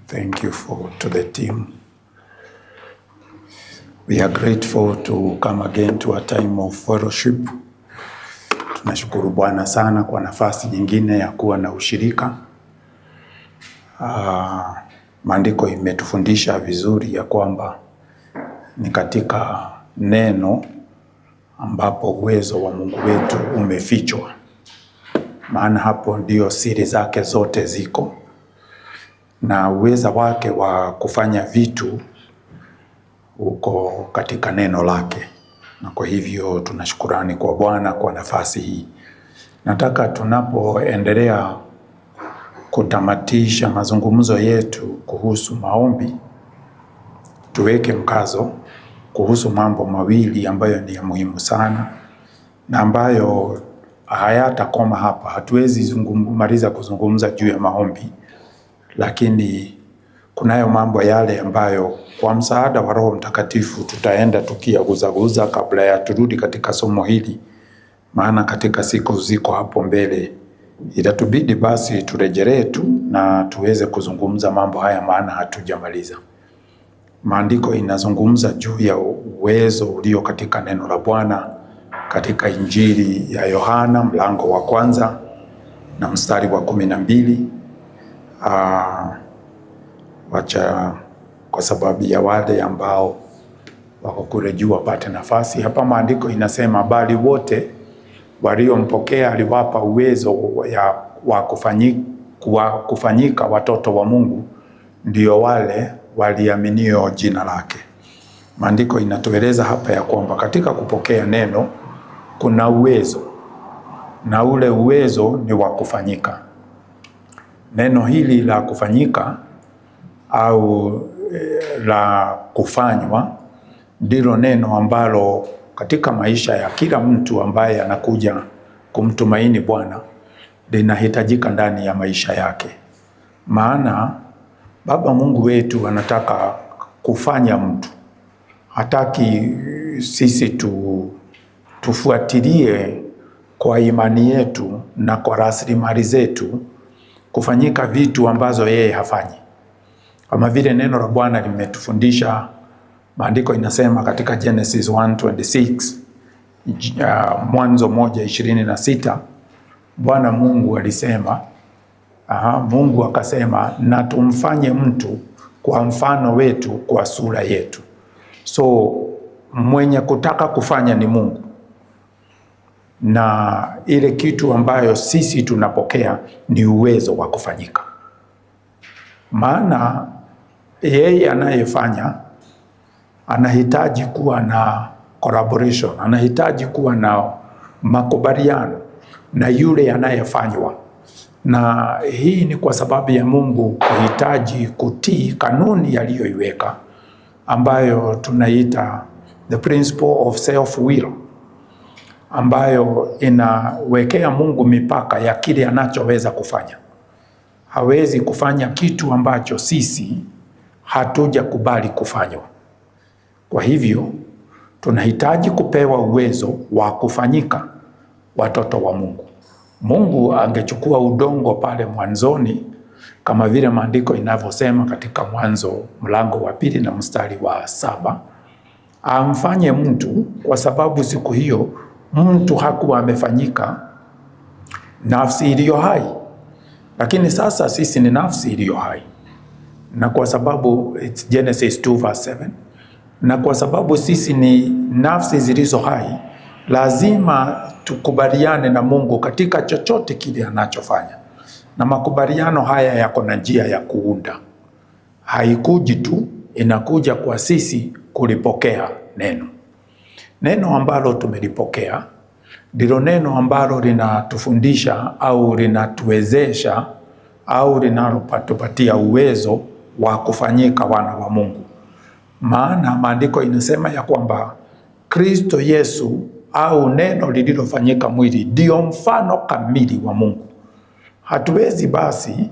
Thank you to the team. We are grateful to come again to a time of fellowship. Tunashukuru Bwana sana kwa nafasi nyingine ya kuwa na ushirika. Maandiko imetufundisha vizuri ya kwamba ni katika neno ambapo uwezo wa Mungu wetu umefichwa. Maana hapo ndio siri zake zote ziko. Na uwezo wake wa kufanya vitu uko katika neno lake. Na kwa hivyo tunashukurani kwa Bwana kwa nafasi hii. Nataka tunapoendelea kutamatisha mazungumzo yetu kuhusu maombi, tuweke mkazo kuhusu mambo mawili ambayo ni ya muhimu sana na ambayo hayatakoma hapa. Hatuwezi maliza kuzungumza juu ya maombi, lakini kunayo mambo yale ambayo kwa msaada wa Roho Mtakatifu tutaenda tukiyaguzaguza kabla ya turudi katika somo hili. Maana katika siku ziko hapo mbele itatubidi basi turejelee tu na tuweze kuzungumza mambo haya, maana hatujamaliza. Maandiko inazungumza juu ya uwezo ulio katika neno la Bwana katika Injili ya Yohana mlango wa 1 na mstari wa 12. Wacha kwa sababu ya wale ambao wako kule juu wapate nafasi. Hapa maandiko inasema, bali wote waliompokea aliwapa uwezo wa kufanyika watoto wa Mungu, ndio wale waliaminio jina lake. Maandiko inatueleza hapa ya kwamba katika kupokea neno kuna uwezo, na ule uwezo ni wa kufanyika. Neno hili la kufanyika au la kufanywa ndilo neno ambalo katika maisha ya kila mtu ambaye anakuja kumtumaini Bwana linahitajika ndani ya maisha yake. Maana Baba Mungu wetu anataka kufanya mtu. Hataki sisi tufuatilie kwa imani yetu na kwa rasilimali zetu kufanyika vitu ambazo yeye hafanyi. Kama vile neno la Bwana limetufundisha, maandiko inasema katika Genesis 1:26, Mwanzo 1:26, Bwana Mungu alisema, Mungu akasema, na tumfanye mtu kwa mfano wetu, kwa sura yetu. So mwenye kutaka kufanya ni Mungu, na ile kitu ambayo sisi tunapokea ni uwezo wa kufanyika. Maana yeye anayefanya anahitaji kuwa na collaboration, anahitaji kuwa na makubaliano na yule anayefanywa. Na hii ni kwa sababu ya Mungu kuhitaji kutii kanuni aliyoiweka, ambayo tunaita the principle of self will, ambayo inawekea Mungu mipaka ya kile anachoweza kufanya. Hawezi kufanya kitu ambacho sisi hatuja kubali kufanywa. Kwa hivyo tunahitaji kupewa uwezo wa kufanyika watoto wa Mungu. Mungu angechukua udongo pale mwanzoni, kama vile maandiko inavyosema katika Mwanzo mlango wa 2 na mstari wa 7, amfanye mtu, kwa sababu siku hiyo mtu hakuwa amefanyika nafsi iliyo hai. Lakini sasa sisi ni nafsi iliyo hai, na kwa sababu it's Genesis 2:7, na kwa sababu sisi ni nafsi zilizo hai, lazima tukubaliane na Mungu katika chochote kile anachofanya. Na makubaliano haya yako na njia ya kuunda. Haikuji tu, inakuja kwa sisi kulipokea neno. Neno ambalo tumelipokea ndilo neno ambalo linatufundisha au linatuwezesha au linalotupatia uwezo wa kufanyika wana wa Mungu. Maana maandiko inasema ya kwamba Kristo Yesu au neno lililofanyika mwili ndio mfano kamili wa Mungu. Hatuwezi basi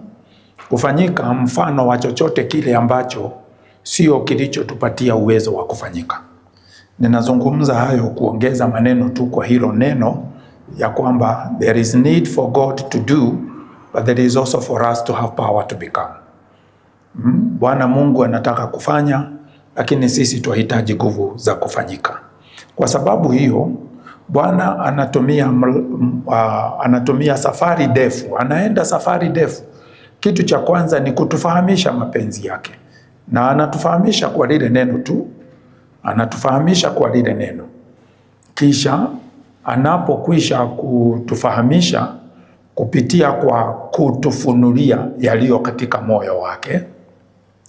kufanyika mfano wa chochote kile ambacho sio kilichotupatia uwezo wa kufanyika. Ninazungumza hayo kuongeza maneno tu kwa hilo neno ya kwamba there is need for God to do, but there is also for us to have power to become. Bwana Mungu anataka kufanya, lakini sisi tunahitaji nguvu za kufanyika. Kwa sababu hiyo Bwana anatumia safari ndefu, anaenda safari ndefu. Kitu cha kwanza ni kutufahamisha mapenzi yake, na anatufahamisha kwa lile neno tu, anatufahamisha kwa lile neno. Kisha anapokwisha kutufahamisha kupitia kwa kutufunulia yaliyo katika moyo wake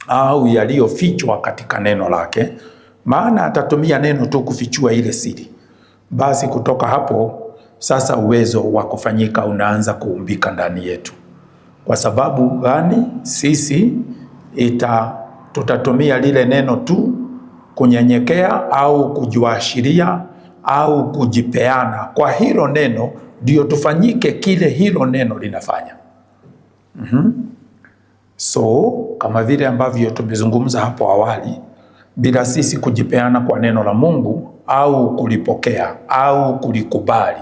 au yaliyofichwa katika neno lake, maana atatumia neno tu kufichua ile siri. Basi kutoka hapo sasa uwezo wa kufanyika unaanza kuumbika ndani yetu. Kwa sababu gani? Sisi tutatumia lile neno tu kunyenyekea au kujiashiria au kujipeana kwa hilo neno, ndio tufanyike kile hilo neno linafanya. So kama vile ambavyo tumezungumza hapo awali, bila sisi kujipeana kwa neno la Mungu au kulipokea au kulikubali,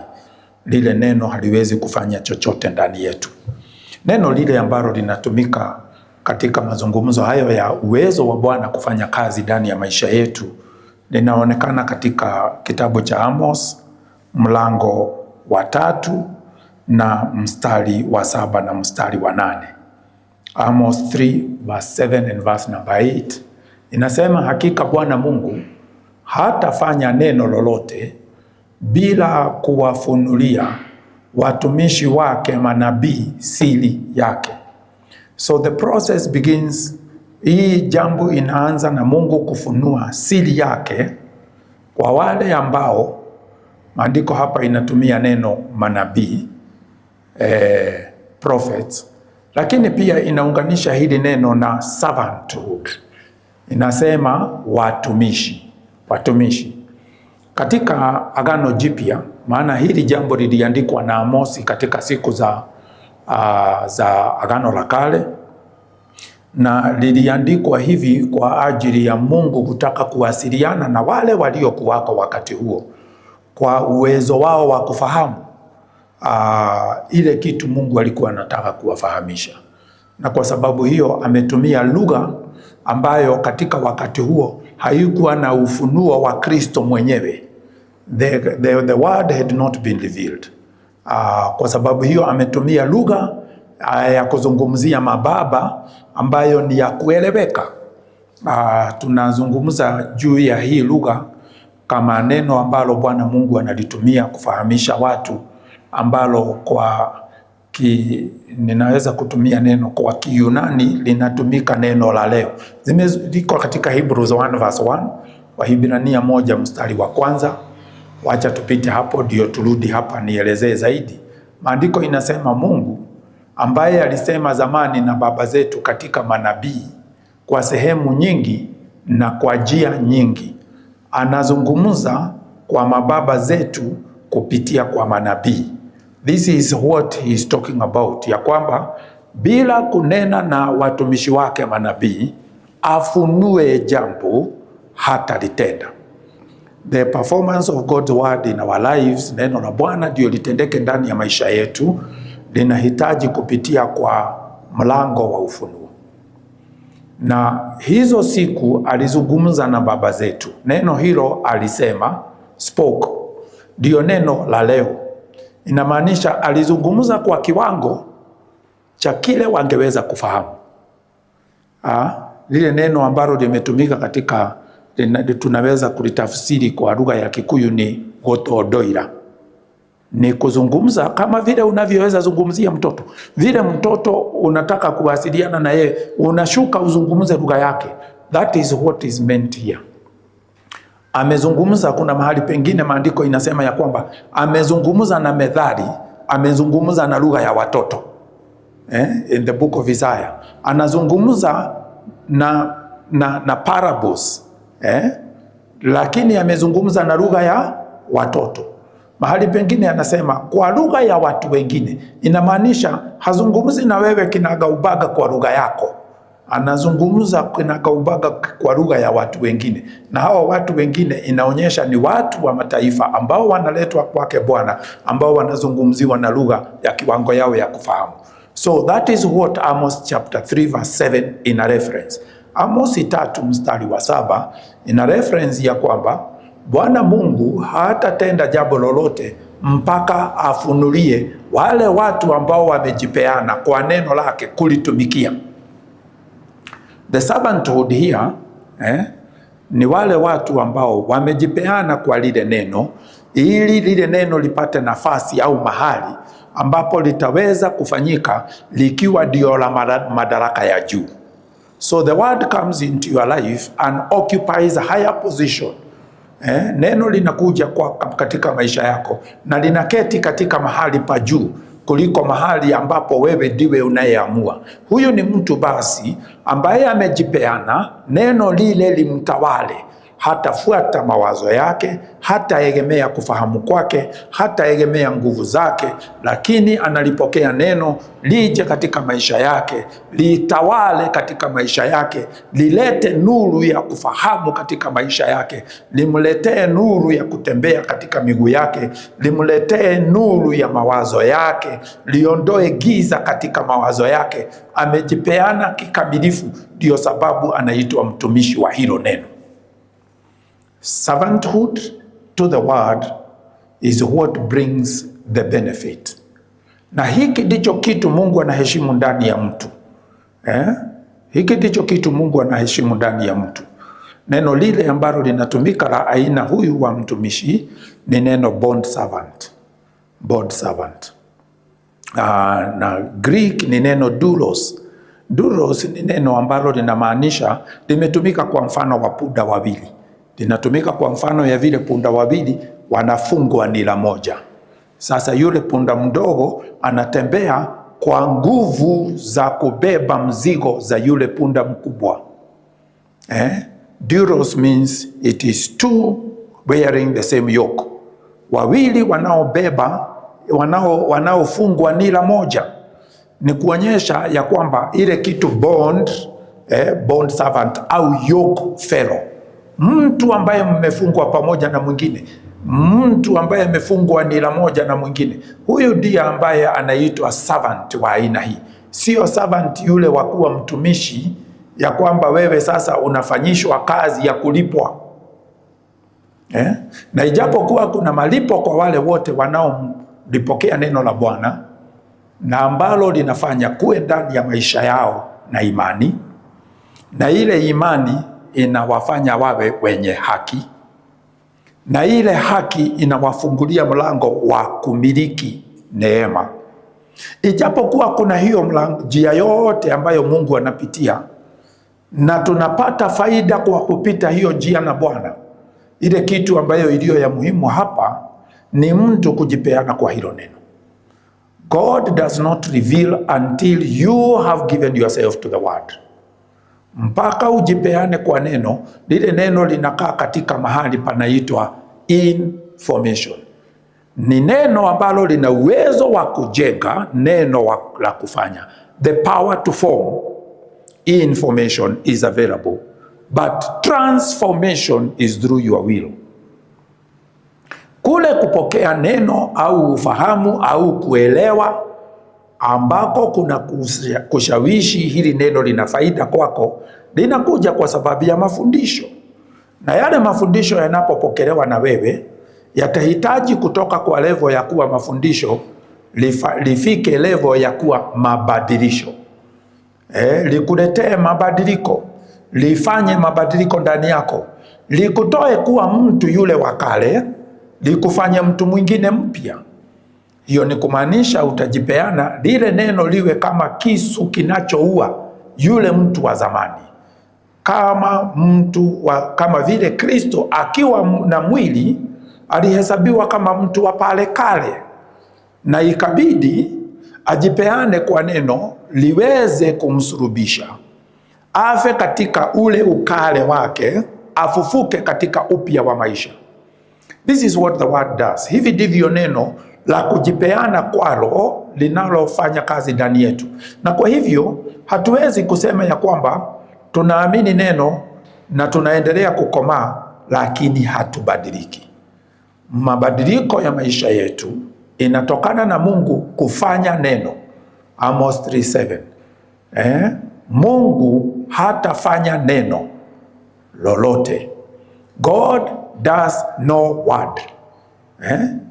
lile neno haliwezi kufanya chochote ndani yetu. Neno lile ambalo linatumika katika mazungumzo hayo ya uwezo wa Bwana kufanya kazi ndani ya maisha yetu linaonekana katika kitabu cha Amos mlango wa 3 na mstari wa 7 na mstari wa 8. Amos 3 verse 7 and verse number 8 inasema, hakika Bwana Mungu hatafanya neno lolote bila kuwafunulia watumishi wake manabii siri yake. So the process begins. Hii jambo inaanza na Mungu kufunua siri yake kwa wale ambao, maandiko hapa inatumia neno manabii, prophets, lakini pia inaunganisha hili neno na servanthood. Inasema watumishi. Katika Agano Jipya, maana hili jambo liliandikwa na Amosi katika siku za Agano la Kale, na liliandikwa hivi kwa ajili ya Mungu kutaka kuwasiliana na wale waliokuwako wakati huo kwa uwezo wao wa kufahamu ile kitu Mungu alikuwa anataka kuwafahamisha. Na kwa sababu hiyo ametumia lugha ambayo katika wakati huo haikuwa na ufunuo wa Kristo mwenyewe. The word had not been revealed. Kwa sababu hiyo ametumia lugha ya kuzungumzia mababa ambayo ni ya kueleweka. Tunazungumza juu ya hii lugha kama neno ambalo Bwana Mungu analitumia kufahamisha watu, ambalo ninaweza kutumia neno kwa Kiyunani linatumika neno la leo. Liko katika Hebrews 1 verse 1, Wahibrania 1 mstari wa 1. Wacha tupite hapo ndio turudi hapa nielezee zaidi. Maandiko inasema, Mungu ambaye alisema zamani na baba zetu katika manabii kwa sehemu nyingi na kwa njia nyingi, anazungumza kwa mababa zetu kupitia kwa manabii. This is what he is talking about, ya kwamba bila kunena na watumishi wake manabii afunue jambo hata litenda. The performance of God's word in our lives, neno la Bwana ndio litendeke ndani ya maisha yetu, linahitaji kupitia kwa mlango wa ufunuo. Na hizo siku alizungumza na baba zetu. Neno hilo alisema, spoke, ndio neno la leo. Inamaanisha alizungumza kwa kiwango cha kile wangeweza kufahamu. Lile neno ambalo limetumika katika, tunaweza kulitafsiri kwa lugha ya Kikuyu ni gotodoira. Ni kuzungumza kama vile unavyoweza zungumzia mtoto. Vile mtoto unataka kuwasiliana na yeye, unashuka uzungumze lugha yake. That is what is meant here. Amezungumza, kuna mahali pengine maandiko inasema ya kwamba amezungumza na methali, amezungumza na lugha ya watoto. In the book of Isaiah anazungumza na parables, lakini amezungumza na lugha ya watoto. Mahali pengine anasema kwa lugha ya watu wengine. Inamaanisha hazungumzi na wewe kinagaubaga kwa lugha yako, anazungumza kinagaubaga kwa lugha ya watu wengine. Na hawa watu wengine inaonyesha ni watu wa mataifa ambao wanaletwa kwake Bwana, ambao wanazungumziwa na lugha ya kiwango yao ya kufahamu. So that is what Amos chapter 3 verse 7 ina reference. Amos 3 mstari wa 7 ina reference ya kwamba Bwana Mungu hatatenda jambo lolote mpaka afunulie wale watu ambao wamejipeana kwa neno lake kulitumikia. The servanthood here ni wale watu ambao wamejipeana kwa lile neno, ili lile neno lipate nafasi au mahali ambapo litaweza kufanyika likiwa ndio la madaraka ya juu. So the word comes into your life and occupies a higher position. Neno linakuja katika maisha yako na linaketi katika mahali pa juu kuliko mahali ambapo wewe ndiwe unayeamua. Huyu ni mtu basi ambaye amejipeana, neno lile limtawale. Hatafuata mawazo yake, hataegemea kufahamu kwake, hataegemea nguvu zake, lakini analipokea neno lije katika maisha yake, litawale katika maisha yake, lilete nuru ya kufahamu katika maisha yake, limletee nuru ya kutembea katika miguu yake, limletee nuru ya mawazo yake, liondoe giza katika mawazo yake. Amejipeana kikamilifu, ndio sababu anaitwa mtumishi wa hilo neno. Servanthood to the word is what brings the benefit. Na hiki ndicho kitu Mungu anaheshimu ndani ya mtu. Hiki ndicho kitu Mungu anaheshimu ndani ya mtu. Neno lile ambalo linatumika la aina huyu wa mtumishi ni neno bond servant. Bond servant. Na Greek ni neno doulos. Doulos ni neno ambalo linamaanisha, limetumika kwa mfano wa punda wawili. Linatumika kwa mfano ya vile punda wawili wanafungwa nira moja. Sasa yule punda mdogo anatembea kwa nguvu za kubeba mzigo za yule punda mkubwa. Doulos means it is two wearing the same yoke. Wawili wanaobeba, wanaofungwa nira moja. Ni kuonyesha ya kwamba ile kitu bond servant au yoke fellow. Mtu ambaye mmefungwa pamoja na mwingine, mtu ambaye amefungwa nira moja na mwingine, huyu ndiye ambaye anaitwa servant wa aina hii. Sio servant yule wa kuwa mtumishi ya kwamba wewe sasa unafanyishwa kazi ya kulipwa. Na ijapokuwa kuna malipo kwa wale wote wanaolipokea neno la Bwana na ambalo linafanya kuwe ndani ya maisha yao na imani, na ile imani inawafanya wawe wenye haki, na ile haki inawafungulia mlango wa kumiliki neema. Ijapokuwa kuna hiyo njia yote ambayo Mungu anapitia, na tunapata faida kwa kupita hiyo njia na Bwana, ile kitu ambayo iliyo ya muhimu hapa ni mtu kujipeana kwa hilo neno. God does not reveal until you have given yourself to the word. Mpaka ujipeane kwa neno, lile neno linakaa katika mahali panaitwa information. Ni neno ambalo lina uwezo wa kujenga, neno la kufanya. The power to form. Information is available, but transformation is through your will. Kule kupokea neno au ufahamu au kuelewa ambako kuna kushawishi hili neno lina faida kwako, linakuja kwa sababu ya mafundisho. Na yale mafundisho yanapopokelewa na wewe, yatahitaji kutoka kwa level ya kuwa mafundisho lifike level ya kuwa mabadilisho. Likuletee mabadiliko, lifanye mabadiliko ndani yako, likutoe kuwa mtu yule wa kale, likufanye mtu mwingine mpya. Hiyo ni kumaanisha utajipeana, lile neno liwe kama kisu kinachoua yule mtu wa zamani. Kama vile Kristo akiwa na mwili alihesabiwa kama mtu wa pale kale, na ikabidi ajipeane kwa neno liweze kumsulubisha, afe katika ule ukale wake, afufuke katika upya wa maisha. This is what the word does. Hivi ndivyo neno la kujipeana kwalo linalofanya kazi ndani yetu. Na kwa hivyo hatuwezi kusema ya kwamba tunaamini neno na tunaendelea kukomaa lakini hatubadiliki. Mabadiliko ya maisha yetu inatokana na Mungu kufanya neno Amos 3:7. Mungu hatafanya neno lolote. God does no word.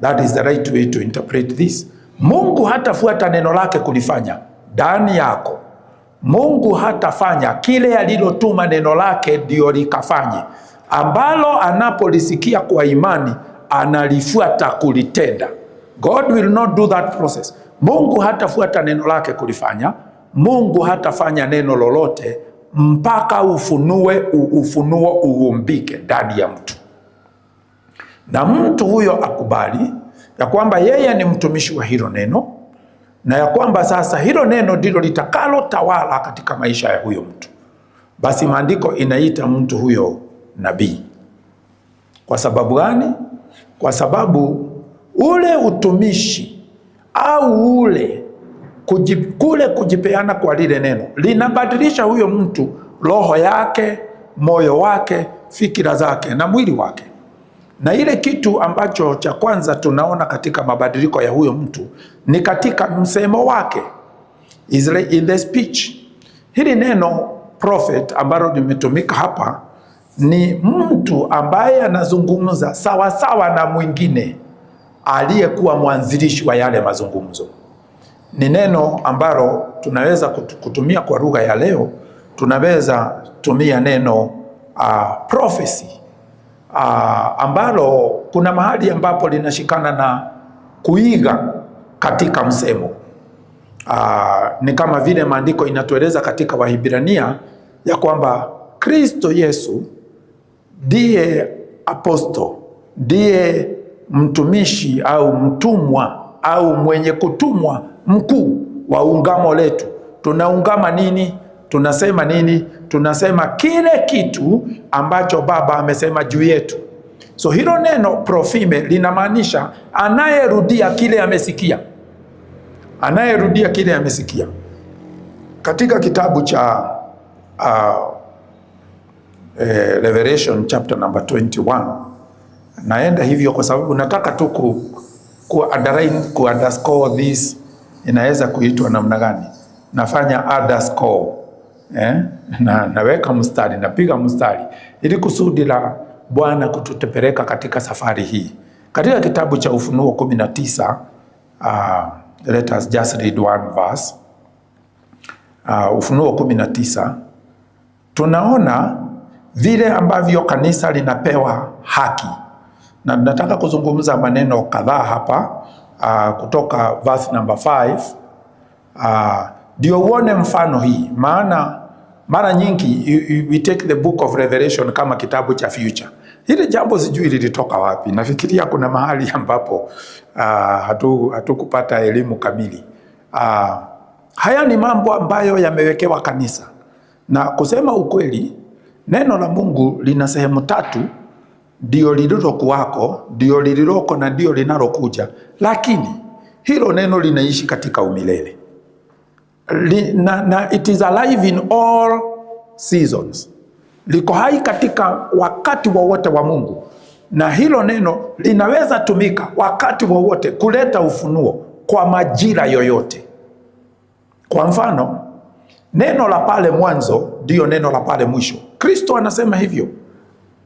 That is the right way to interpret this. Mungu hatafuata neno lake kulifanya ndani yako. Mungu hatafanya kile alilotuma neno lake ndio likafanye, ambalo anapolisikia kwa imani analifuata kulitenda. God will not do that process. Mungu hatafuata neno lake kulifanya. Mungu hatafanya neno lolote mpaka ufunuo uumbike ndani ya mtu, na mtu huyo akubali ya kwamba yeye ni mtumishi wa hilo neno, na ya kwamba sasa hilo neno ndilo litakalo tawala katika maisha ya huyo mtu. Basi maandiko inaita mtu huyo nabii. Kwa sababu gani? Kwa sababu ule utumishi au kule kujipeana kwa lile neno linabadilisha huyo mtu, roho yake, moyo wake, fikira zake na mwili wake. Na ile kitu ambacho cha kwanza tunaona katika mabadiliko ya huyo mtu ni katika msemo wake, in the speech. Hili neno prophet ambalo limetumika hapa ni mtu ambaye anazungumza sawasawa na mwingine aliyekuwa mwanzilishi wa yale mazungumzo. Ni neno ambalo tunaweza kutumia kwa lugha ya leo, tunaweza tumia neno prophecy, ambalo kuna mahali ambapo linashikana na kuiga katika msemo. Ni kama vile maandiko inatueleza katika Wahibrania ya kwamba Kristo Yesu ndiye aposto, ndiye mtumishi au mtumwa au mwenye kutumwa mkuu wa ungamo letu. Tunaungama nini? Tunasema nini? Tunasema kile kitu ambacho Baba amesema juu yetu. So hilo neno profime linamaanisha anayerudia kile amesikia. Anayerudia kile amesikia. Katika kitabu cha Revelation chapter number 21, naenda hivyo kwa sababu nataka tu ku underscore this. Inaweza kuitwa namna gani? Nafanya underscore, naweka mstari, napiga mstari ili kusudi la Bwana kututepeleka katika safari hii. Katika kitabu cha Ufunuo 19, let us just read one verse. Ufunuo 19, tunaona vile ambavyo kanisa linapewa haki, na nataka kuzungumza maneno kadhaa hapa kutoka verse number 5, ndio uone mfano hii. Maana mara nyingi we take the book of Revelation kama kitabu cha future. Hili jambo sijui lilitoka wapi. Nafikiria kuna mahali ambapo hatukupata elimu kamili. Haya ni mambo ambayo yamewekewa kanisa, na kusema ukweli, neno la Mungu lina sehemu 3: ndio lililokuwako, ndio lililoko na ndio linalokuja. Lakini hilo neno linaishi katika umilele. It is alive in all seasons. Liko hai katika wakati wowote wa Mungu, na hilo neno linaweza tumika wakati wowote kuleta ufunuo kwa majira yoyote. Kwa mfano, neno la pale mwanzo ndio neno la pale mwisho. Kristo anasema hivyo,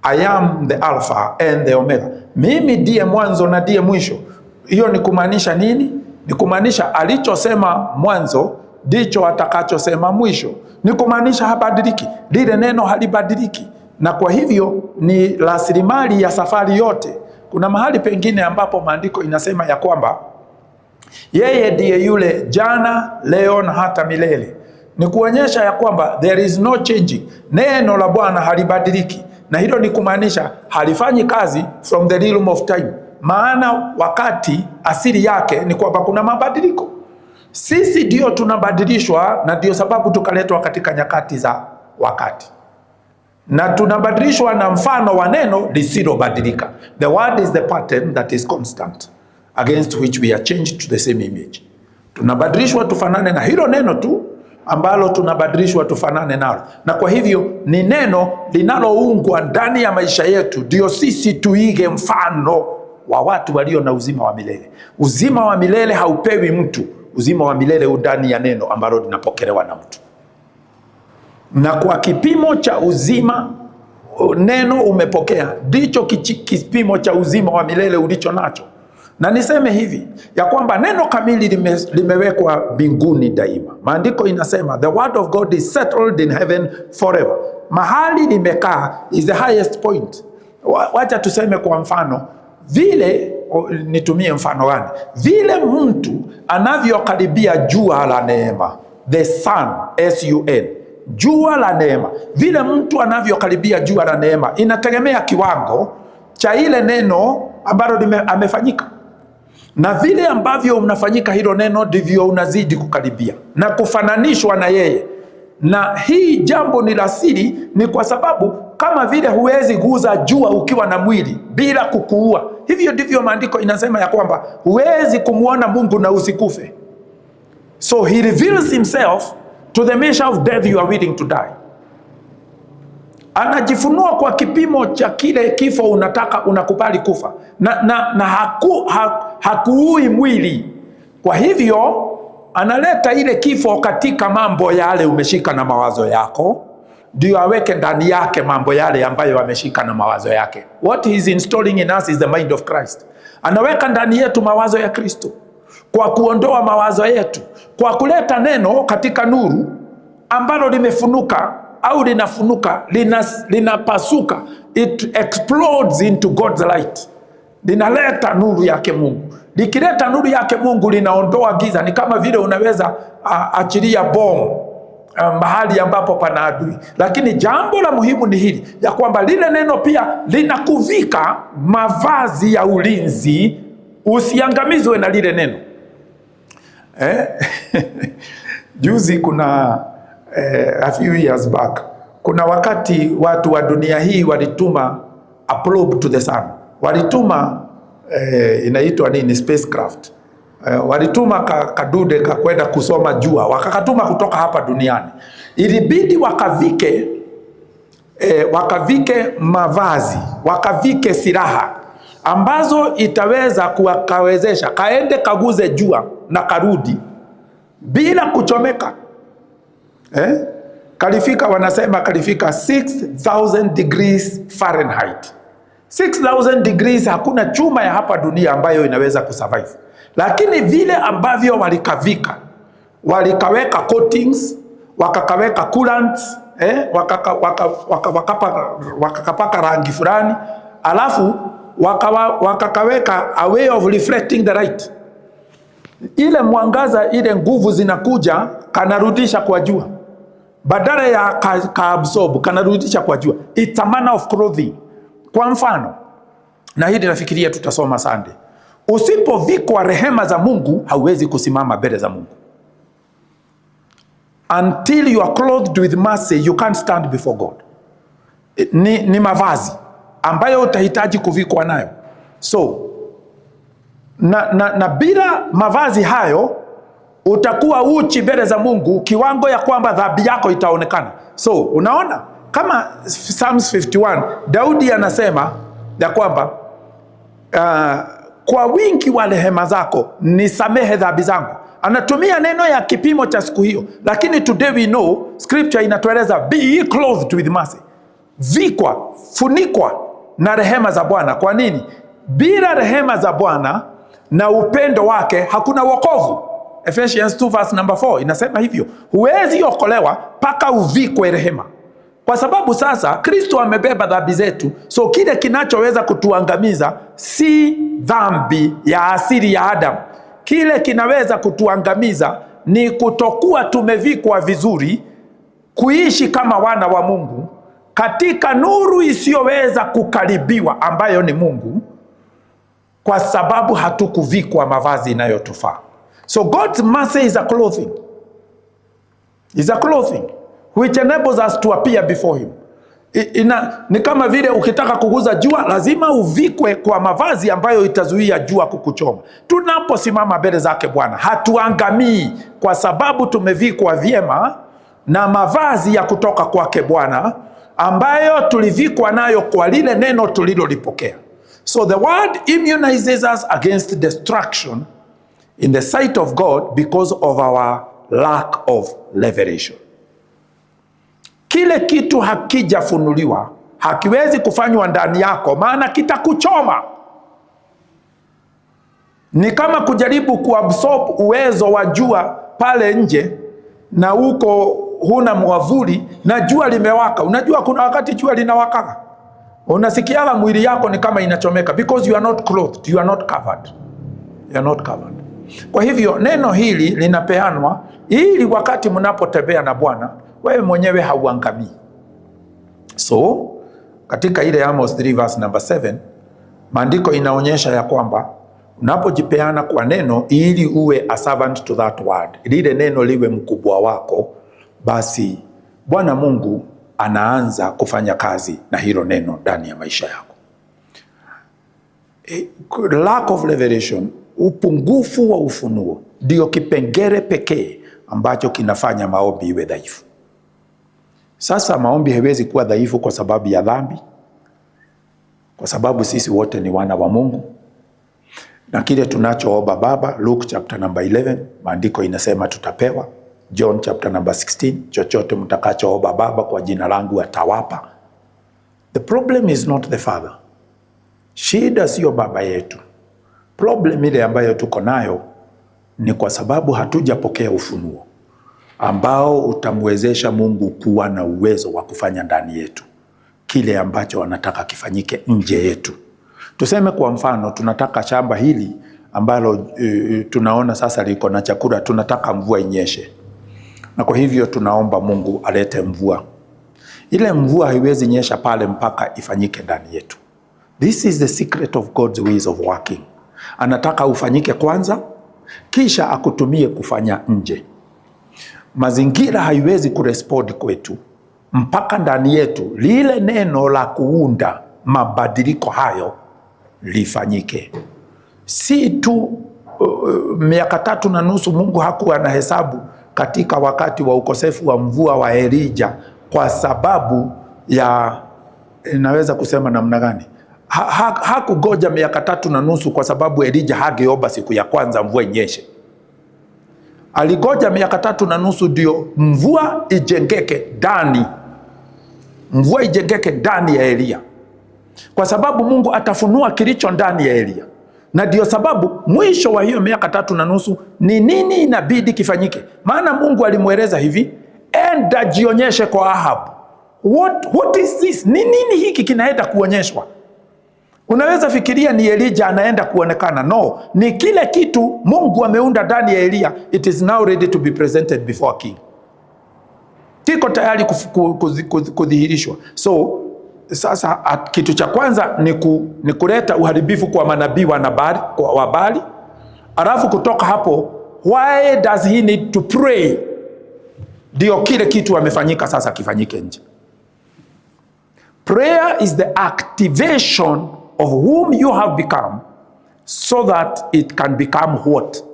I am the Alpha and the Omega. Mimi ndiye mwanzo na ndiye mwisho. Hiyo ni kumaanisha nini? Ni kumaanisha alichosema mwanzo ndicho atakachosema mwisho. Ni kumaanisha habadiliki. Lile neno halibadiliki. Na kwa hivyo ni rasilimali ya safari yote. Kuna mahali pengine ambapo maandiko inasema ya kwamba yeye ndiye yule jana, leo na hata milele. Ni kuonyesha ya kwamba there is no changing. Neno la Bwana halibadiliki. Na hilo ni kumaanisha halifanyi kazi from the realm of time. Maana wakati asili yake ni kwamba kuna mabadiliko. Sisi ndio tunabadilishwa, na ndio sababu tukaletwa katika nyakati za wakati. Na tunabadilishwa na mfano wa neno lisilobadilika. The word is the pattern that is constant, against which we are changed to the same image. Tunabadilishwa tufanane na hilo neno tu ambalo tunabadilishwa tufanane nalo. Na kwa hivyo ni neno linaloungwa ndani ya maisha yetu, ndio sisi tuige mfano wa watu walio na uzima wa milele. Uzima wa milele haupewi mtu, uzima wa milele ndani ya neno ambalo linapokelewa na mtu. Na kwa kipimo cha uzima neno umepokea, ndicho kipimo cha uzima wa milele ulicho nacho. Na niseme hivi ya kwamba neno kamili limewekwa mbinguni daima. Maandiko inasema the word of God is settled in heaven forever. Mahali limekaa is the highest point. Wacha tuseme kwa mfano vile, nitumie mfano gani? Vile mtu anavyokaribia jua la neema, the sun, S-U-N, jua la neema, vile mtu anavyokaribia jua la neema inategemea kiwango cha ile neno ambalo amefanyika. Na vile ambavyo unafanyika hilo neno ndivyo unazidi kukaribia na kufananishwa na yeye. Na hii jambo ni la siri, ni kwa sababu kama vile huwezi guza jua ukiwa na mwili bila kukuua, hivyo ndivyo maandiko inasema ya kwamba huwezi kumuona Mungu na usikufe. So he reveals himself to the measure of death you are willing to die. Anajifunua kwa kipimo cha kile kifo unakubali kufa, na hakuui mwili. Kwa hivyo analeta ile kifo katika mambo yale umeshika na mawazo yako, ndio aweke ndani yake mambo yale ambayo ameshika na mawazo yake. What he is installing in us is the mind of Christ. Anaweka ndani yetu mawazo ya Kristo kwa kuondoa mawazo yetu, kwa kuleta neno katika nuru ambalo limefunuka au linafunuka, linapasuka, it explodes into God's light. Linaleta nuru yake Mungu. Likileta nuru yake Mungu linaondoa giza. Ni kama vile unaweza achilia bomu mahali ambapo pana adui. Lakini jambo la muhimu ni hili ya kwamba lile neno pia linakuvika mavazi ya ulinzi, usiangamizwe na lile neno. Juzi kuna a few years back, kuna wakati watu wa dunia hii walituma a probe to the sun. Walituma inaitwa nini, spacecraft. Walituma kadude kakwenda kusoma jua, wakakatuma kutoka hapa duniani. Ilibidi wakavike mavazi, wakavike silaha ambazo itaweza kuwawezesha kaende kaguze jua na karudi bila kuchomeka. Kalifika, wanasema kalifika 6,000 degrees Fahrenheit. 6,000 degrees, hakuna chuma ya hapa dunia ambayo inaweza kusurvive. Lakini vile ambavyo walikaweka coatings, wakakaweka coolants, wakakapaka rangi fulani, alafu wakakaweka a way of reflecting the light. Ile mwangaza, ile nguvu zinakuja, kanarudisha kwa jua. Badala ya kaabsorb, kanarudisha kwa jua. It's a manner of clothing. Kwa mfano, na hili nafikiria tutasoma Sunday. Usipovikwa rehema za Mungu, hauwezi kusimama mbele za Mungu. Until you are clothed with mercy, you can't stand before God. Ni mavazi ambayo utahitaji kuvikwa nayo. So, na bila mavazi hayo, utakuwa uchi mbele za Mungu, kiwango ya kwamba dhambi yako itaonekana. So, unaona? Kama Psalms 51, Daudi anasema ya kwamba kwa wingi wa rehema zako nisamehe dhambi zangu. Anatumia neno ya kipimo cha siku hiyo, lakini today we know scripture inatueleza be clothed with mercy. Vikwa, funikwa na rehema za Bwana. Kwa nini? Bila rehema za Bwana na upendo wake hakuna wokovu. Ephesians 2 verse number 4 inasema hivyo. Huwezi okolewa paka uvikwe rehema. Kwa sababu sasa Kristo amebeba dhambi zetu, so kile kinachoweza kutuangamiza si dhambi ya asili ya Adam. Kile kinaweza kutuangamiza ni kutokuwa tumevikwa vizuri, kuishi kama wana wa Mungu katika nuru isiyoweza kukaribiwa ambayo ni Mungu, kwa sababu hatukuvikwa mavazi inayotufaa. So God's mercy is a clothing. Is a clothing which enables us to appear before him. Ni kama vile ukitaka kuguza jua, lazima uvikwe kwa mavazi ambayo itazuia jua kukuchoma. Tunaposimama mbele zake Bwana, hatuangamii kwa sababu tumevikwa vyema na mavazi ya kutoka kwake Bwana, ambayo tulivikwa nayo kwa lile neno tulilolipokea. So the word immunizes us against destruction in the sight of God because of our lack of revelation. Kile kitu hakijafunuliwa hakiwezi kufanywa ndani yako, maana kitakuchoma. Ni kama kujaribu kuabsorb uwezo wa jua pale nje na huko huna mwavuli na jua limewaka. Unajua kuna wakati jua linawaka, unasikiaga mwili yako ni kama inachomeka because you are not clothed, you are not covered. You are not covered. Kwa hivyo neno hili linapeanwa ili wakati mnapotembea na Bwana wewe mwenyewe hauangamii. So katika ile Amos 3 verse number 7 maandiko inaonyesha ya kwamba unapojipeana kwa neno ili uwe a servant to that word, lile neno liwe mkubwa wako, basi Bwana Mungu anaanza kufanya kazi na hilo neno ndani ya maisha yako. Lack of revelation, upungufu wa ufunuo, ndio kipengele pekee ambacho kinafanya maombi iwe dhaifu. Sasa maombi haiwezi kuwa dhaifu kwa sababu ya dhambi, kwa sababu sisi wote ni wana wa Mungu. Na kile tunachoomba Baba, Luke chapter number 11, maandiko inasema tutapewa. John chapter number 16, chochote mtakachoomba Baba kwa jina langu atawapa. The problem is not the Father. Shida sio baba yetu. Problem ile ambayo tuko nayo ni kwa sababu hatujapokea ufunuo ambao utamwezesha Mungu kuwa na uwezo wa kufanya ndani yetu kile ambacho anataka kifanyike nje yetu. Tuseme kwa mfano tunataka shamba hili ambalo tunaona sasa liko na chakula, tunataka mvua inyeshe. Na kwa hivyo tunaomba Mungu alete mvua. Ile mvua haiwezi nyesha pale mpaka ifanyike ndani yetu. This is the secret of God's ways of working. Anataka ufanyike kwanza, kisha akutumie kufanya nje. Mazingira haiwezi kurespond kwetu mpaka ndani yetu lile neno la kuunda mabadiliko hayo lifanyike. Si tu miaka 3.5 Mungu hakuwa na hesabu katika wakati wa ukosefu wa mvua wa Elijah kwa sababu ya, naweza kusema namna gani, hakugoja miaka 3.5 kwa sababu Elijah hageomba siku ya kwanza mvua inyeshe. Aligoja miaka 3.5 ndio mvua ijengeke ndani. Mvua ijengeke ndani ya Elia. Kwa sababu Mungu atafunua kilicho ndani ya Elia. Na ndio sababu mwisho wa hiyo miaka 3.5 ni nini inabidi kifanyike. Maana Mungu alimweleza hivi, enda jionyeshe kwa Ahab. What is this? Ni nini hiki kinaenda kuonyeshwa? Unaweza fikiria ni Elijah anaenda kuonekana. No, ni kile kitu Mungu ameunda ndani ya Elia. It is now ready to be presented before king. Kiko tayari kudhihirishwa. So sasa kitu cha kwanza ni kuleta uharibifu kwa manabii wa Baali. Alafu kutoka hapo, why does he need to pray? Ndio kile kitu amefanyika sasa kifanyike nje. Prayer is the activation of whom you have become so that it can become what?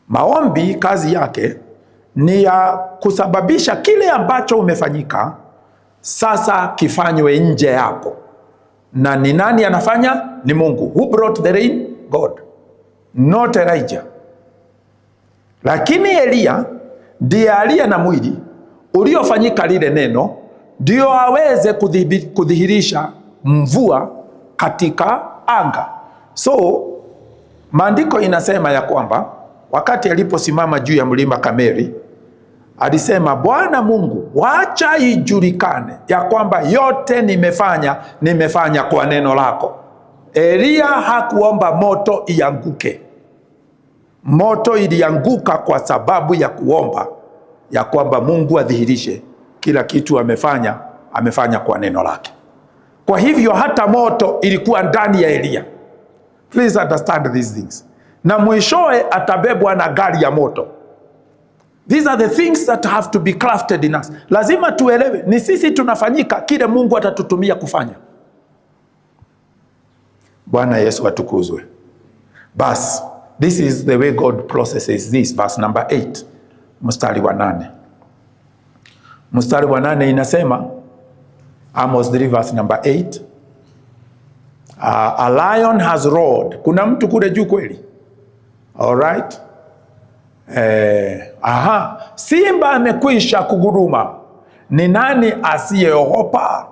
Maombi kazi yake ni ya kusababisha kile ambacho umefanyika sasa kifanywe nje yako. Na ni nani anafanya? Ni Mungu. Who brought the rain? God. Not Elijah. Lakini Elia ndiye aliye na mwili uliofanyika lile neno ndio aweze kudhihirisha mvua katika anga. So maandiko inasema ya kwamba wakati aliposimama juu ya mlima Kameli alisema, Bwana Mungu, wacha ijulikane ya kwamba yote nimefanya kwa neno lako. Elia hakuomba moto ianguke. Moto ilianguka kwa sababu ya kuomba ya kwamba Mungu adhihirishe kila kitu amefanya kwa neno lake. Kwa hivyo hata moto ilikuwa ndani ya Elia. Please understand these things. Na mwishowe atabebwa na gari ya moto. These are the things that have to be crafted in us. Lazima tuelewe ni sisi tunafanyika kile Mungu atatutumia kufanya. Bwana Yesu atukuzwe. Bas, this is the way God processes this. Verse number 8, mstari wa 8. Mstari wa 8 inasema, Amos 3 verse number 8, a lion has roared. Kuna mtu kule juu kweli? Alright? Simba amekwisha kuguruma, ni nani asiyeogopa?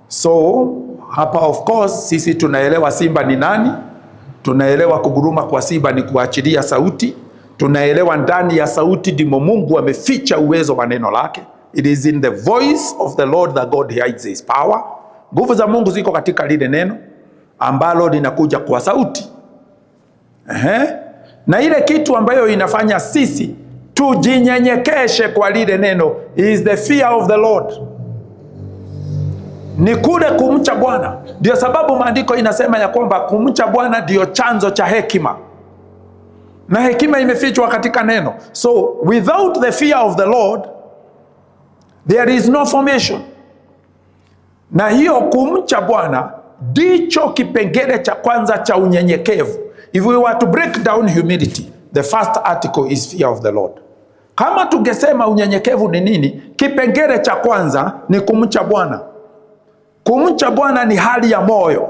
So hapa of course sisi tunaelewa simba ni nani. Tunaelewa kuguruma kwa simba ni kuachilia sauti. Tunaelewa ndani ya sauti ndimo Mungu ameficha uwezo wa neno lake. It is in the voice of the Lord that God hides his power. Nguvu za Mungu ziko katika lile neno ambalo linakuja kwa sauti. Na ile kitu ambayo inafanya sisi tujinyenyekeshe kwa lile neno is the fear of the Lord. Ni kule kumcha Bwana. Ndio sababu maandiko inasema ya kwamba kumcha Bwana ndio chanzo cha hekima. Na hekima imefichwa katika neno. So without the fear of the Lord there is no formation. Na hiyo kumcha Bwana ndicho kipengele cha kwanza cha unyenyekevu. If we were to break down humility, the first article is fear of the Lord. Kama tungesema unyenyekevu ni nini, kipengele cha kwanza ni kumcha Bwana. Kumcha Bwana ni hali ya moyo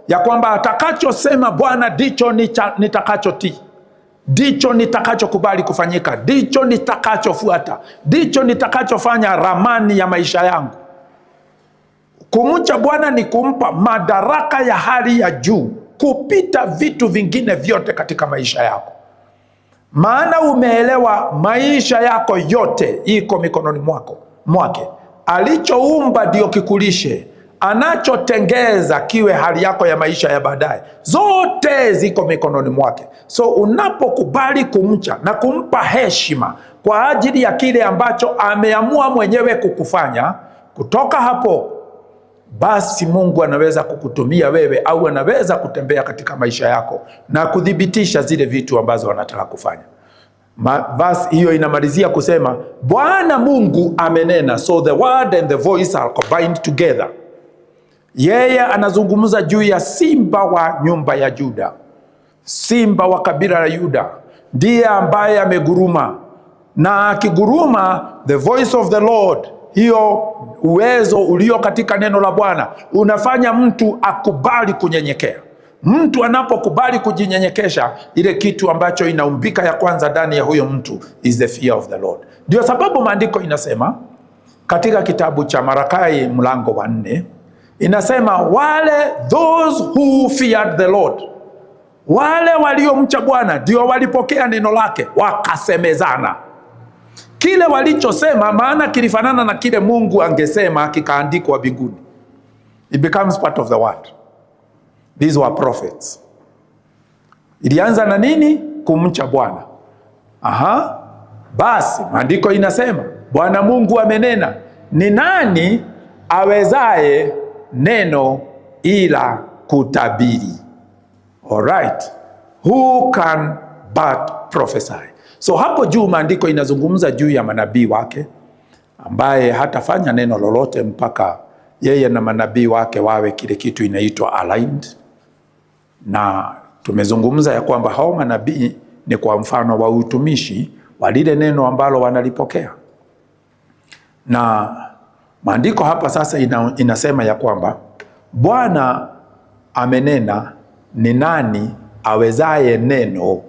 ya kwamba atakachosema Bwana ndicho nitakachotii, ndicho nitakachokubali kufanyika, ndicho nitakachofuata, ndicho nitakachofanya ramani ya maisha yangu. Kumcha Bwana ni kumpa madaraka ya hali ya juu kupita vitu vingine vyote katika maisha yako. Maana umeelewa maisha yako yote iko mikononi mwake. Alichoumba ndio kikulishe, anachotengeza kiwe hali yako ya maisha ya baadaye, zote ziko mikononi mwake. So unapokubali kumcha na kumpa heshima kwa ajili ya kile ambacho ameamua mwenyewe kukufanya, kutoka hapo basi Mungu anaweza kukutumia wewe, au anaweza kutembea katika maisha yako na kudhibitisha zile vitu ambazo anataka kufanya. Basi hiyo inamalizia kusema Bwana Mungu amenena. So the word and the voice are combined together. Yeye anazungumza juu ya simba wa nyumba ya Juda, simba wa kabila la Yuda, ndiye ambaye ameguruma, na akiguruma, the voice of the Lord, hiyo uwezo ulio katika neno la Bwana unafanya mtu akubali kunyenyekea. Mtu anapokubali kujinyenyekesha, ile kitu ambacho inaumbika ya kwanza ndani ya huyo mtu is the fear of the Lord. Ndio sababu maandiko inasema katika kitabu cha Malakai mlango wa 4, inasema those who feared the Lord, wale waliomcha Bwana ndio walipokea neno lake wakasemezana. Kile walichosema maana kilifanana na kile Mungu angesema kikaandikwa mbinguni. It becomes part of the word. These were prophets. Ilianza na nini? Kumcha Bwana. Basi maandiko inasema Bwana Mungu amenena, ni nani awezaye neno ila kutabiri? Alright. Who can but prophesy? So hapo juu maandiko inazungumza juu ya manabii wake ambaye hatafanya neno lolote mpaka yeye na manabii wake wawe kile kitu inaitwa aligned. Na tumezungumza ya kwamba hao manabii ni kwa mfano wa utumishi wa lile neno ambalo wanalipokea. Na maandiko hapa sasa inasema ya kwamba Bwana amenena, ni nani awezaye neno